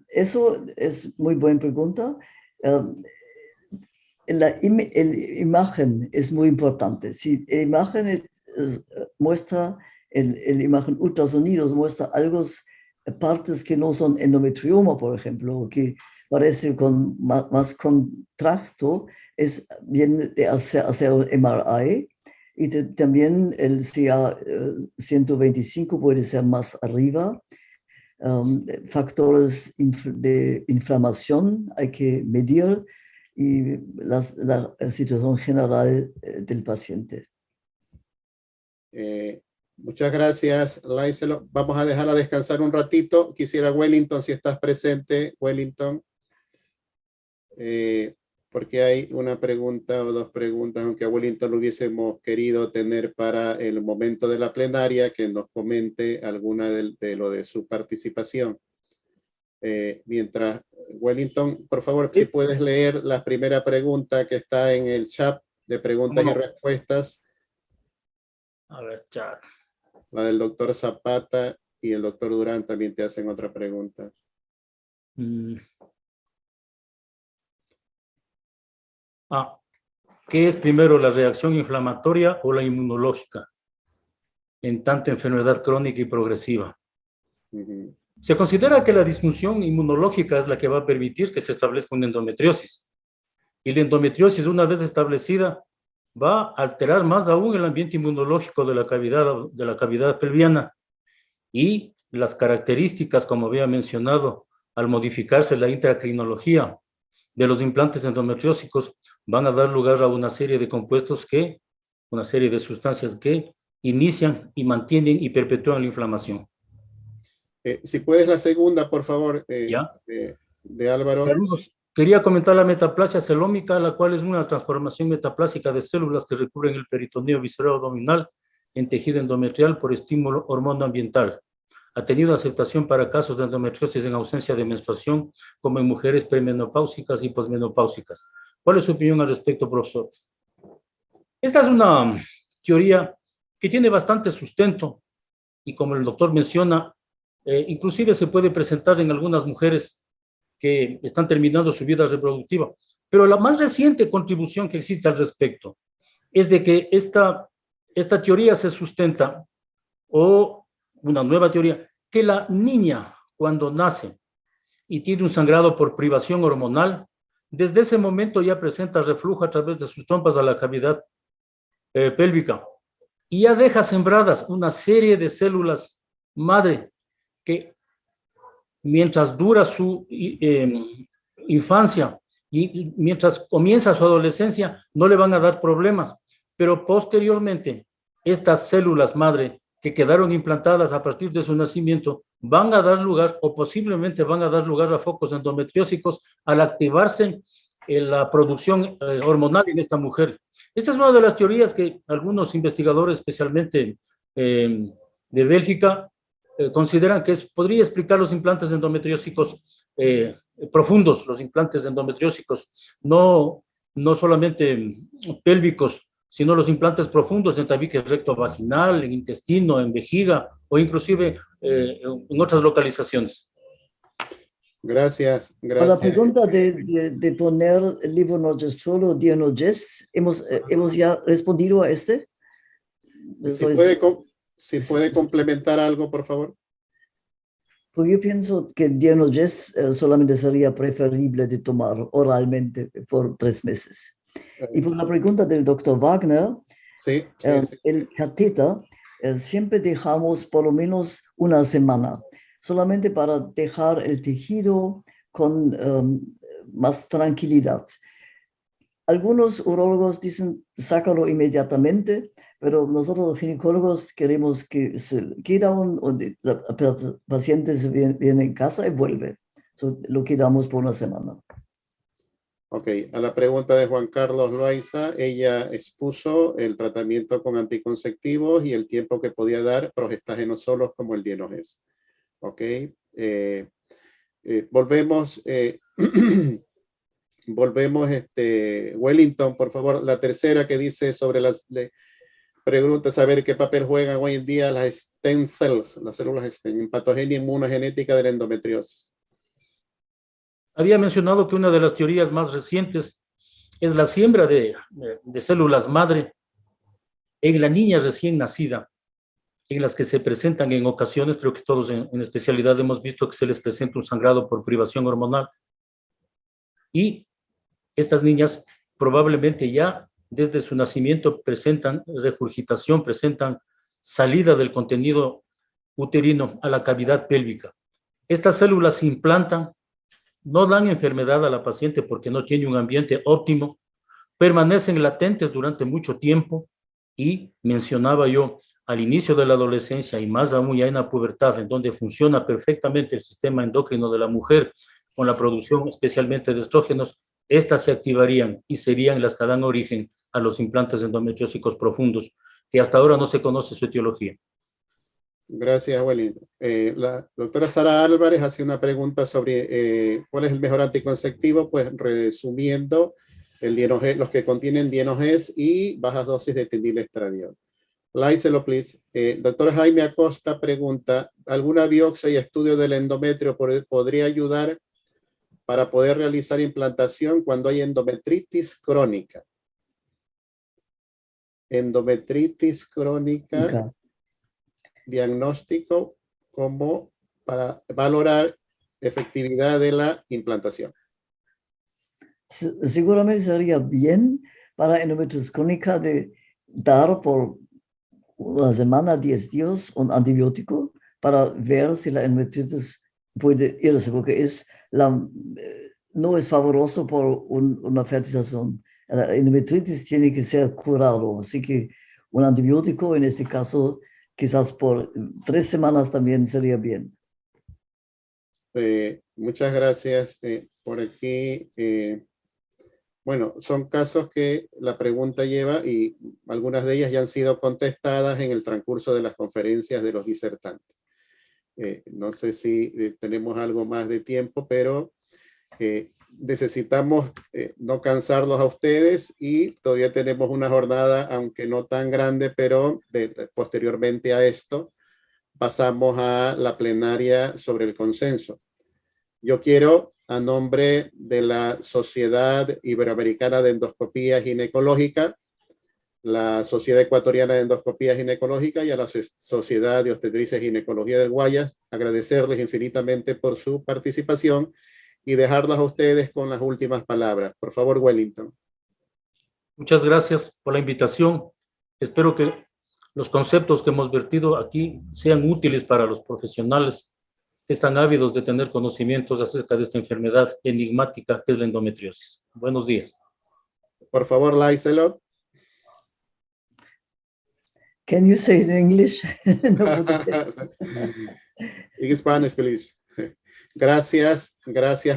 Eso es muy buena pregunta. La imagen es muy importante. Si la imagen muestra, la imagen ultrasonidos muestra partes que no son endometrioma, por ejemplo, que parece con más contrasto, es bien de hacer un MRI. Y también el CA125 puede ser más arriba. Factores de inflamación hay que medir y la situación general del paciente. Muchas gracias, Laiselo. Vamos a dejarla descansar un ratito. Quisiera, Wellington, si estás presente, Wellington. Porque hay una pregunta o 2 preguntas, aunque a Wellington lo hubiésemos querido tener para el momento de la plenaria, que nos comente alguna de lo de su participación. Mientras, Wellington, por favor, si puedes leer la primera pregunta que está en el chat de preguntas y respuestas. A ver, chat. La del doctor Zapata y el doctor Durán también te hacen otra pregunta. ¿Qué es primero, la reacción inflamatoria o la inmunológica en tanta enfermedad crónica y progresiva? Se considera que la disfunción inmunológica es la que va a permitir que se establezca una endometriosis. Y la endometriosis, una vez establecida, va a alterar más aún el ambiente inmunológico de la cavidad pelviana. Y las características, como había mencionado, al modificarse la intracrinología de los implantes endometriósicos, van a dar lugar a una serie de compuestos una serie de sustancias que inician y mantienen y perpetúan la inflamación. Si puedes la segunda, por favor, ¿Ya? de Álvaro. Saludos. Quería comentar la metaplasia celómica, la cual es una transformación metaplásica de células que recubren el peritoneo visceral abdominal en tejido endometrial por estímulo hormonoambiental. Ha tenido aceptación para casos de endometriosis en ausencia de menstruación, como en mujeres premenopáusicas y posmenopáusicas. ¿Cuál es su opinión al respecto, profesor? Esta es una teoría que tiene bastante sustento y, como el doctor menciona, inclusive se puede presentar en algunas mujeres que están terminando su vida reproductiva. Pero la más reciente contribución que existe al respecto es de que esta teoría se sustenta, o una nueva teoría, que la niña cuando nace y tiene un sangrado por privación hormonal, desde ese momento ya presenta reflujo a través de sus trompas a la cavidad pélvica y ya deja sembradas una serie de células madre que mientras dura su infancia y mientras comienza su adolescencia no le van a dar problemas, pero posteriormente estas células madre que quedaron implantadas a partir de su nacimiento van a dar lugar o posiblemente van a dar lugar a focos endometriósicos al activarse la producción hormonal en esta mujer. Esta es una de las teorías que algunos investigadores, especialmente de Bélgica, consideran que podría explicar los implantes endometriósicos profundos, los implantes endometriósicos, no solamente pélvicos, sino los implantes profundos en tabique recto vaginal, en intestino, en vejiga o inclusive en otras localizaciones. Gracias, A la gracias. pregunta de poner el levonorgestrel o Dienogest, hemos ya respondido a este. Si puede complementar algo, por favor. Pues yo pienso que Dienogest solamente sería preferible de tomar oralmente por 3 meses. Y por la pregunta del doctor Wagner, Sí, sí. el catéter siempre dejamos por lo menos una semana, solamente para dejar el tejido con más tranquilidad. Algunos urólogos dicen, sácalo inmediatamente, pero nosotros los ginecólogos queremos que se queda el paciente se viene en casa y vuelve. Lo quedamos por una semana. Ok, a la pregunta de Juan Carlos Loaiza, ella expuso el tratamiento con anticonceptivos y el tiempo que podía dar progestágenos solos como el Dienogest. Ok, volvemos, Wellington, por favor, la tercera que dice sobre pregunta saber qué papel juegan hoy en día las stem cells, las células en patogenia inmunogenética de la endometriosis. Había mencionado que una de las teorías más recientes es la siembra de células madre en la niña recién nacida, en las que se presentan en ocasiones, creo que todos en especialidad hemos visto que se les presenta un sangrado por privación hormonal. Y estas niñas probablemente ya desde su nacimiento presentan regurgitación, presentan salida del contenido uterino a la cavidad pélvica. Estas células se implantan, no dan enfermedad a la paciente porque no tiene un ambiente óptimo, permanecen latentes durante mucho tiempo y mencionaba yo al inicio de la adolescencia y más aún ya en la pubertad, en donde funciona perfectamente el sistema endocrino de la mujer con la producción especialmente de estrógenos, estas se activarían y serían las que dan origen a los implantes endometriósicos profundos, que hasta ahora no se conoce su etiología. Gracias, Wellington. La doctora Sara Álvarez hace una pregunta sobre cuál es el mejor anticonceptivo, pues resumiendo, los que contienen Dienogest y bajas dosis de etildiol. Láiselo, please. Doctor Jaime Acosta pregunta, ¿alguna biopsia y estudio del endometrio podría ayudar para poder realizar implantación cuando hay endometritis crónica? Endometritis crónica. Okay. Diagnóstico como para valorar efectividad de la implantación. Seguramente sería bien para endometriosis crónica de dar por una semana, 10 días un antibiótico para ver si la endometritis puede irse, porque no es fabuloso por una fertilización. La endometritis tiene que ser curado, así que un antibiótico en este caso quizás por 3 semanas también sería bien. Muchas gracias por aquí. Bueno, son casos que la pregunta lleva y algunas de ellas ya han sido contestadas en el transcurso de las conferencias de los disertantes. No sé si tenemos algo más de tiempo, pero necesitamos no cansarlos a ustedes y todavía tenemos una jornada, aunque no tan grande, pero posteriormente a esto pasamos a la plenaria sobre el consenso. Yo quiero, a nombre de la Sociedad Iberoamericana de Endoscopía Ginecológica, la Sociedad Ecuatoriana de Endoscopía Ginecológica y a la Sociedad de Obstetricia y Ginecología del Guayas, agradecerles infinitamente por su participación y dejarlas a ustedes con las últimas palabras. Por favor, Wellington. Muchas gracias por la invitación. Espero que los conceptos que hemos vertido aquí sean útiles para los profesionales que están ávidos de tener conocimientos acerca de esta enfermedad enigmática que es la endometriosis. Buenos días. Por favor, Láiselo. Can you say it in English? In Spanish, please. Gracias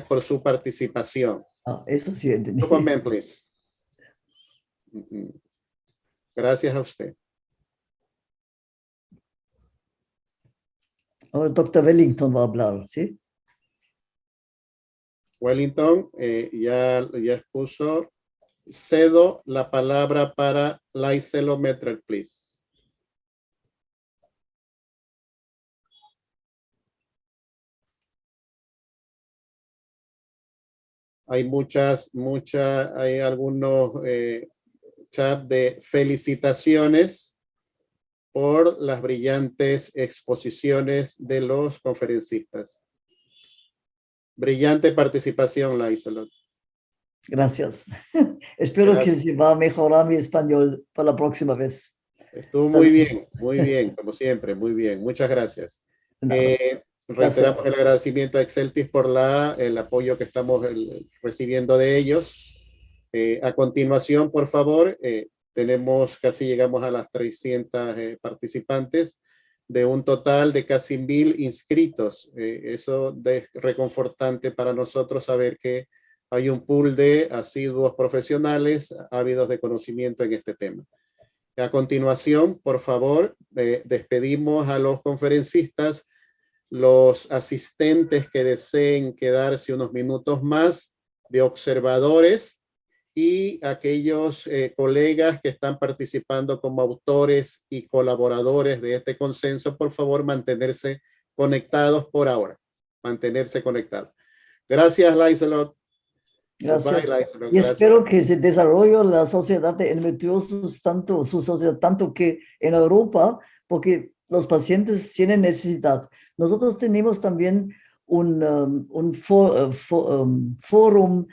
por su participación. Eso sí entendí. Comment, please. Gracias a usted. Ahora el doctor Wellington va a hablar, ¿sí? Wellington ya expuso. Cedo la palabra para Láiselo Mettler, please. Hay hay algunos chats de felicitaciones por las brillantes exposiciones de los conferencistas. Brillante participación, Laiselot. Gracias. Espero que Gracias. se va a mejorar mi español para la próxima vez. Estuvo muy bien, como siempre, muy bien. Muchas gracias. Reiteramos el agradecimiento a Exceltis por el apoyo que estamos recibiendo de ellos. A continuación, por favor, llegamos a las 300 participantes de un total de casi 1000 inscritos. Eso es reconfortante para nosotros saber que hay un pool de asiduos profesionales ávidos de conocimiento en este tema. A continuación, por favor, despedimos a los conferencistas, los asistentes que deseen quedarse unos minutos más, de observadores, y aquellos colegas que están participando como autores y colaboradores de este consenso, por favor, mantenerse conectados por ahora. Mantenerse conectados. Gracias, Laiselot. Gracias. Bye, Laiselot. Y espero que se desarrolle la sociedad de endometriosis, su sociedad, tanto que en Europa, porque los pacientes tienen necesidad. Nosotros tenemos también un fórum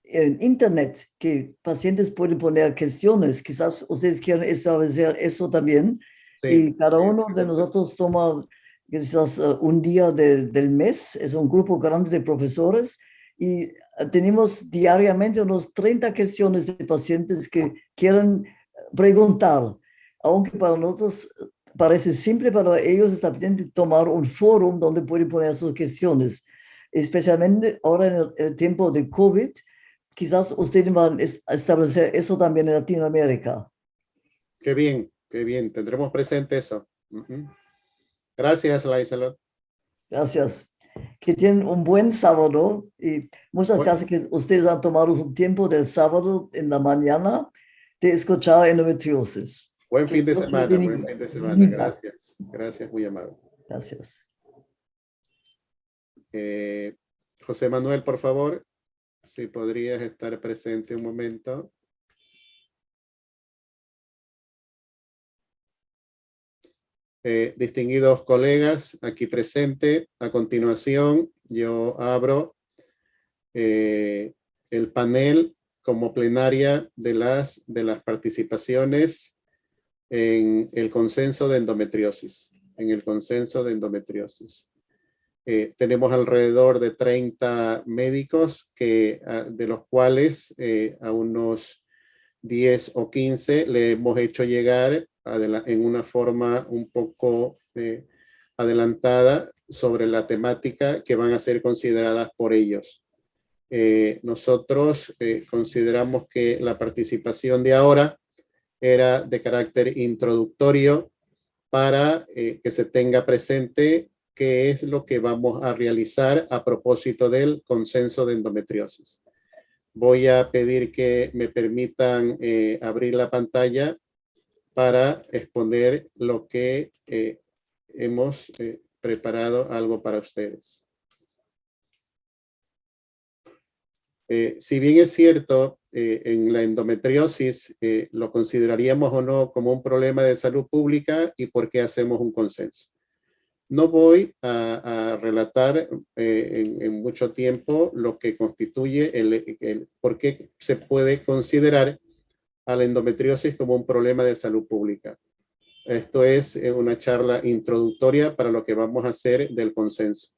en Internet que pacientes pueden poner cuestiones. Quizás ustedes quieran establecer eso también. Sí, y cada uno de nosotros toma quizás un día del mes. Es un grupo grande de profesores y tenemos diariamente unos 30 cuestiones de pacientes que quieren preguntar. Aunque para nosotros parece simple, para ellos está bien de tomar un foro donde pueden poner sus cuestiones. Especialmente ahora en el tiempo de COVID, quizás ustedes van a establecer eso también en Latinoamérica. Qué bien, tendremos presente eso. Gracias, Laiselot. Gracias. Que tienen un buen sábado y muchas gracias que ustedes han tomado su tiempo del sábado en la mañana de escuchar endometriosis. Buen fin de semana, gracias. Gracias, muy amable. Gracias. José Manuel, por favor, si podrías estar presente un momento. Distinguidos colegas aquí presente, a continuación yo abro el panel como plenaria de las participaciones en el consenso de endometriosis. Tenemos alrededor de 30 médicos, de los cuales a unos 10 o 15 le hemos hecho llegar en una forma un poco adelantada sobre la temática que van a ser consideradas por ellos. Nosotros consideramos que la participación de ahora era de carácter introductorio para que se tenga presente qué es lo que vamos a realizar a propósito del consenso de endometriosis. Voy a pedir que me permitan abrir la pantalla para exponer lo que hemos preparado algo para ustedes. Si bien es cierto, en la endometriosis lo consideraríamos o no como un problema de salud pública y por qué hacemos un consenso. No voy a relatar en mucho tiempo lo que constituye por qué se puede considerar a la endometriosis como un problema de salud pública. Esto es una charla introductoria para lo que vamos a hacer del consenso.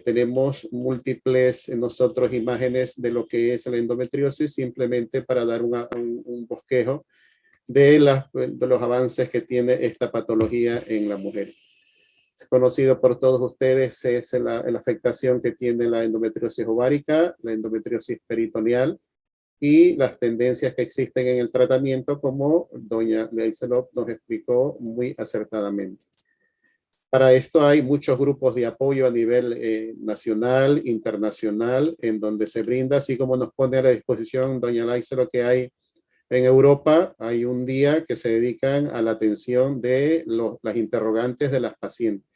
Tenemos múltiples nosotros imágenes de lo que es la endometriosis, simplemente para dar un bosquejo de los avances que tiene esta patología en la mujer. Es conocido por todos ustedes, es la afectación que tiene la endometriosis ovárica, la endometriosis peritoneal y las tendencias que existen en el tratamiento, como doña Laiselot nos explicó muy acertadamente. Para esto hay muchos grupos de apoyo a nivel nacional, internacional, en donde se brinda, así como nos pone a la disposición doña Laiselot, que hay en Europa, hay un día que se dedican a la atención de las interrogantes de las pacientes.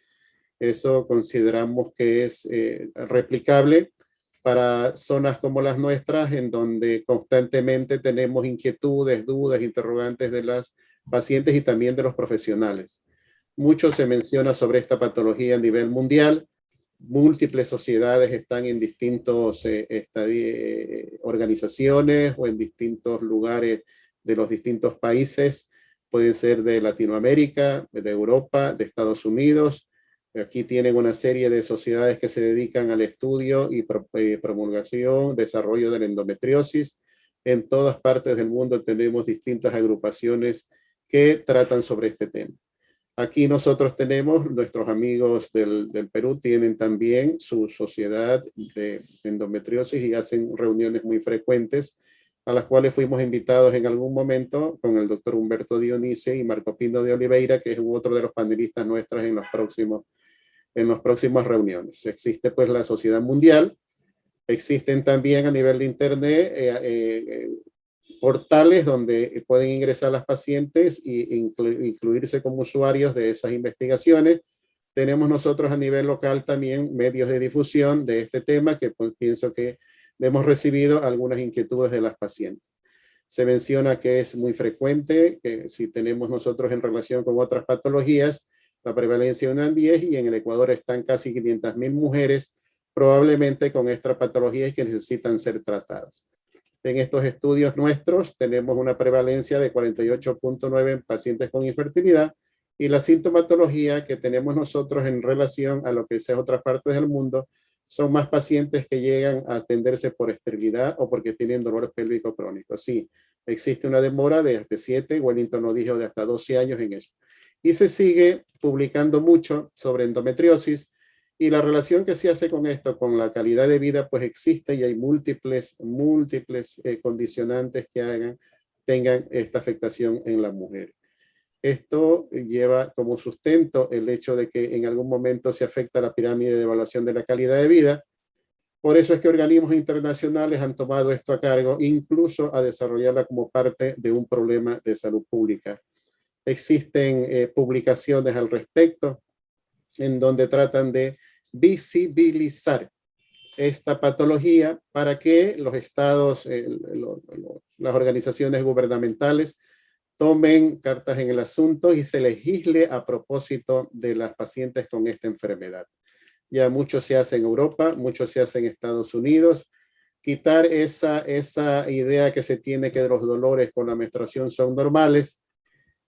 Eso consideramos que es replicable para zonas como las nuestras, en donde constantemente tenemos inquietudes, dudas, interrogantes de las pacientes y también de los profesionales. Mucho se menciona sobre esta patología a nivel mundial. Múltiples sociedades están en distintas organizaciones o en distintos lugares de los distintos países. Pueden ser de Latinoamérica, de Europa, de Estados Unidos. Aquí tienen una serie de sociedades que se dedican al estudio y promulgación, desarrollo de la endometriosis. En todas partes del mundo tenemos distintas agrupaciones que tratan sobre este tema. Aquí nosotros tenemos, nuestros amigos del Perú tienen también su sociedad de endometriosis y hacen reuniones muy frecuentes, a las cuales fuimos invitados en algún momento con el doctor Humberto Dionise y Marco Pino de Oliveira, que es otro de los panelistas nuestros en las próximas reuniones. Existe pues la Sociedad Mundial, existen también a nivel de internet portales donde pueden ingresar las pacientes e incluirse como usuarios de esas investigaciones. Tenemos nosotros a nivel local también medios de difusión de este tema que pues, pienso que hemos recibido algunas inquietudes de las pacientes. Se menciona que es muy frecuente, que si tenemos nosotros en relación con otras patologías, la prevalencia de una en 10 y en el Ecuador están casi 500.000 mujeres probablemente con esta patología y que necesitan ser tratadas. En estos estudios nuestros tenemos una prevalencia de 48.9 en pacientes con infertilidad y la sintomatología que tenemos nosotros en relación a lo que es otras partes del mundo son más pacientes que llegan a atenderse por esterilidad o porque tienen dolor pélvico crónico. Sí, existe una demora de hasta 7, Wellington nos dijo de hasta 12 años en esto. Y se sigue publicando mucho sobre endometriosis. Y la relación que se hace con esto, con la calidad de vida, pues existe y hay múltiples condicionantes que tengan esta afectación en la mujer. Esto lleva como sustento el hecho de que en algún momento se afecta la pirámide de evaluación de la calidad de vida. Por eso es que organismos internacionales han tomado esto a cargo, incluso a desarrollarla como parte de un problema de salud pública. Existen publicaciones al respecto en donde tratan de visibilizar esta patología para que los estados, las organizaciones gubernamentales tomen cartas en el asunto y se legisle a propósito de las pacientes con esta enfermedad. Ya mucho se hace en Europa, mucho se hace en Estados Unidos. Quitar esa idea que se tiene que los dolores con la menstruación son normales,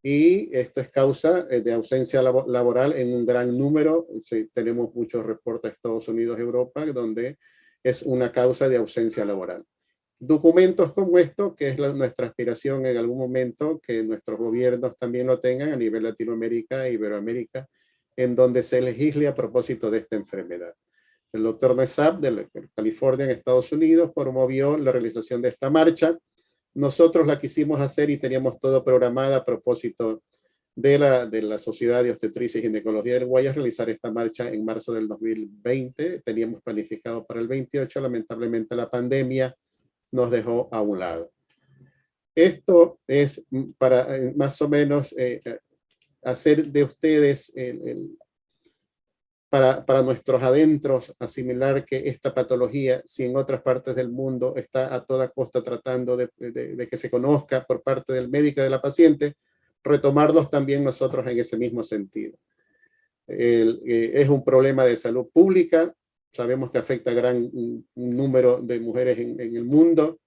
y esto es causa de ausencia laboral en un gran número. Sí, tenemos muchos reportes de Estados Unidos y Europa donde es una causa de ausencia laboral. Documentos como esto, que es nuestra aspiración en algún momento, que nuestros gobiernos también lo tengan a nivel Latinoamérica e Iberoamérica, en donde se legisle a propósito de esta enfermedad. El doctor Nesab de California en Estados Unidos promovió la realización de esta marcha. Nosotros la quisimos hacer y teníamos todo programado a propósito de la Sociedad de Obstetricia y Ginecología del Guayas realizar esta marcha en marzo del 2020. Teníamos planificado para el 28, lamentablemente la pandemia nos dejó a un lado. Esto es para más o menos hacer de ustedes para nuestros adentros, asimilar que esta patología, si en otras partes del mundo está a toda costa tratando de que se conozca por parte del médico y de la paciente, retomarlos también nosotros en ese mismo sentido. Es un problema de salud pública, sabemos que afecta a gran número de mujeres en el mundo,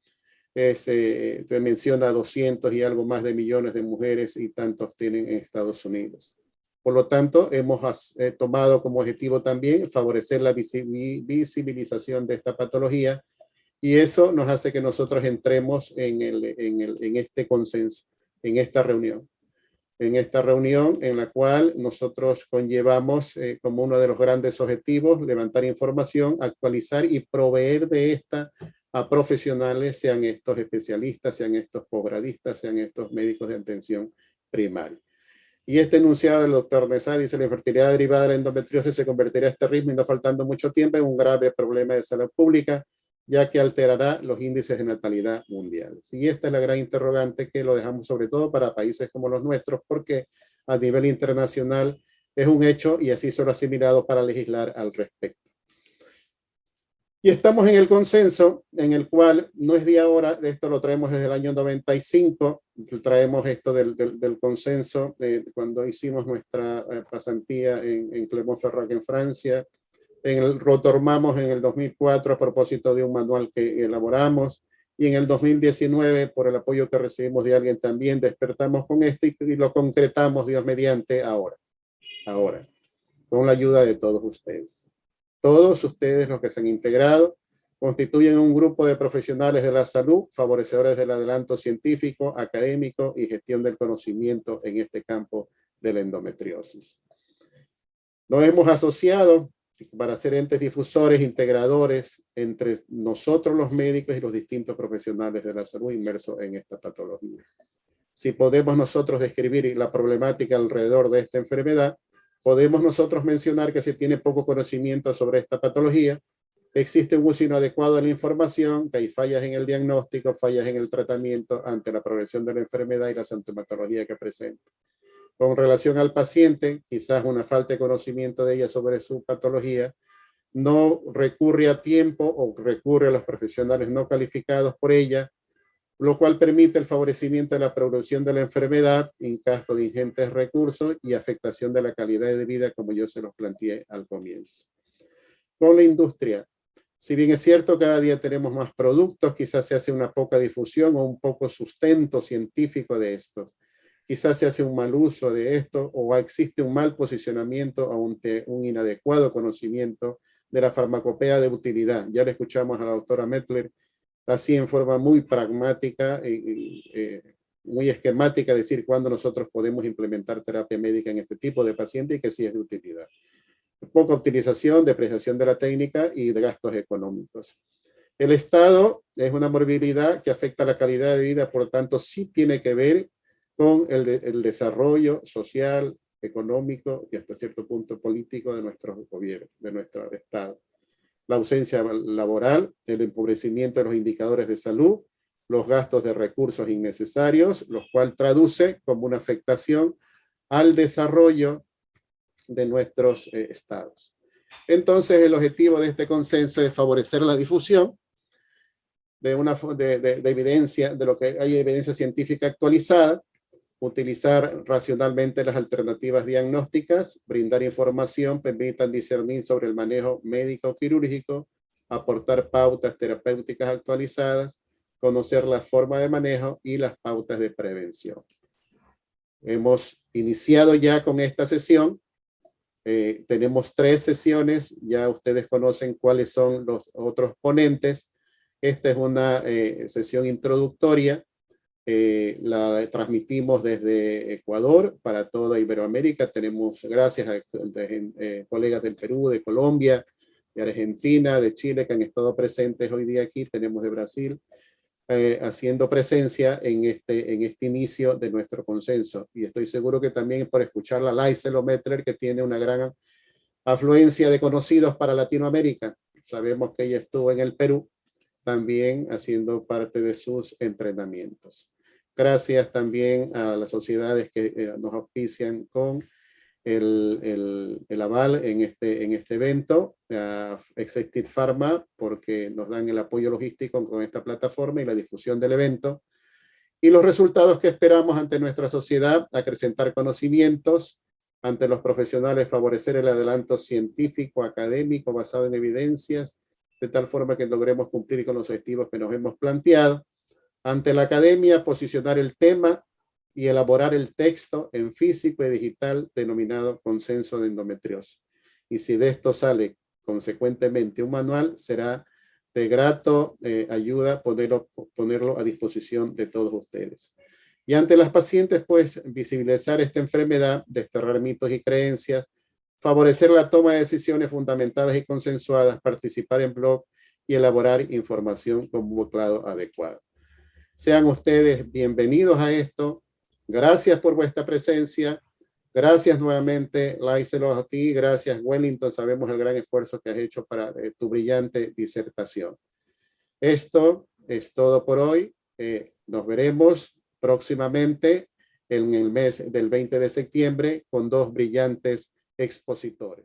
se menciona 200 y algo más de millones de mujeres y tantos tienen en Estados Unidos. Por lo tanto, hemos tomado como objetivo también favorecer la visibilización de esta patología y eso nos hace que nosotros entremos en este consenso, en esta reunión. En esta reunión en la cual nosotros conllevamos como uno de los grandes objetivos levantar información, actualizar y proveer de esta a profesionales, sean estos especialistas, sean estos posgradistas, sean estos médicos de atención primaria. Y este enunciado del doctor Nesab dice: la infertilidad derivada de la endometriosis se convertirá a este ritmo y no faltando mucho tiempo en un grave problema de salud pública, ya que alterará los índices de natalidad mundiales. Y esta es la gran interrogante que lo dejamos sobre todo para países como los nuestros, porque a nivel internacional es un hecho y así son asimilado para legislar al respecto. Y estamos en el consenso, en el cual no es de ahora, de esto lo traemos desde el año 95, traemos esto del consenso de cuando hicimos nuestra pasantía en Clermont-Ferrand en Francia, retomamos en el 2004 a propósito de un manual que elaboramos, y en el 2019, por el apoyo que recibimos de alguien también, despertamos con esto y lo concretamos, Dios mediante, ahora, con la ayuda de todos ustedes. Todos ustedes, los que se han integrado, constituyen un grupo de profesionales de la salud, favorecedores del adelanto científico, académico y gestión del conocimiento en este campo de la endometriosis. Nos hemos asociado para ser entes difusores, integradores entre nosotros los médicos y los distintos profesionales de la salud inmersos en esta patología. Si podemos nosotros describir la problemática alrededor de esta enfermedad, podemos nosotros mencionar que se tiene poco conocimiento sobre esta patología, existe un uso inadecuado de la información, que hay fallas en el diagnóstico, fallas en el tratamiento ante la progresión de la enfermedad y la sintomatología que presenta. Con relación al paciente, quizás una falta de conocimiento de ella sobre su patología, no recurre a tiempo o recurre a los profesionales no calificados por ella, lo cual permite el favorecimiento de la progresión de la enfermedad en caso de ingentes recursos y afectación de la calidad de vida, como yo se los planteé al comienzo. Con la industria, si bien es cierto cada día tenemos más productos, quizás se hace una poca difusión o un poco sustento científico de estos. Quizás se hace un mal uso de esto o existe un mal posicionamiento o un inadecuado conocimiento de la farmacopea de utilidad. Ya le escuchamos a la doctora Mettler, así en forma muy pragmática y muy esquemática, decir cuándo nosotros podemos implementar terapia médica en este tipo de pacientes y que sí es de utilidad. Poca utilización, depreciación de la técnica y de gastos económicos. El estado es una morbilidad que afecta la calidad de vida, por lo tanto sí tiene que ver con el desarrollo social, económico y hasta cierto punto político de nuestros gobiernos, de nuestro estado. La ausencia laboral, el empobrecimiento de los indicadores de salud, los gastos de recursos innecesarios, lo cual traduce como una afectación al desarrollo de nuestros estados. Entonces, el objetivo de este consenso es favorecer la difusión de evidencia, de lo que hay evidencia científica actualizada, utilizar racionalmente las alternativas diagnósticas, brindar información, permitan discernir sobre el manejo médico quirúrgico, aportar pautas terapéuticas actualizadas, conocer la forma de manejo y las pautas de prevención. Hemos iniciado ya con esta sesión. Tenemos 3 sesiones, ya ustedes conocen cuáles son los otros ponentes. Esta es una sesión introductoria. La transmitimos desde Ecuador para toda Iberoamérica. Tenemos, gracias a colegas del Perú, de Colombia, de Argentina, de Chile, que han estado presentes hoy día aquí. Tenemos de Brasil, haciendo presencia en este inicio de nuestro consenso. Y estoy seguro que también por escuchar la Laisel Mettler, que tiene una gran afluencia de conocidos para Latinoamérica. Sabemos que ella estuvo en el Perú, también haciendo parte de sus entrenamientos. Gracias también a las sociedades que nos auspician con el aval en este evento, a Exceltis Pharma, porque nos dan el apoyo logístico con esta plataforma y la difusión del evento, y los resultados que esperamos ante nuestra sociedad: acrecentar conocimientos ante los profesionales, favorecer el adelanto científico, académico, basado en evidencias, de tal forma que logremos cumplir con los objetivos que nos hemos planteado. Ante la academia, posicionar el tema y elaborar el texto en físico y digital denominado Consenso de Endometriosis. Y si de esto sale consecuentemente un manual, será de grato ayuda ponerlo a disposición de todos ustedes. Y ante las pacientes, pues, visibilizar esta enfermedad, desterrar mitos y creencias, favorecer la toma de decisiones fundamentadas y consensuadas, participar en blog y elaborar información con un vocabulario adecuado. Sean ustedes bienvenidos a esto. Gracias por vuestra presencia. Gracias nuevamente, Laisel, a ti. Gracias, Wellington. Sabemos el gran esfuerzo que has hecho para tu brillante disertación. Esto es todo por hoy. Nos veremos próximamente en el mes del 20 de septiembre con 2 brillantes expositores.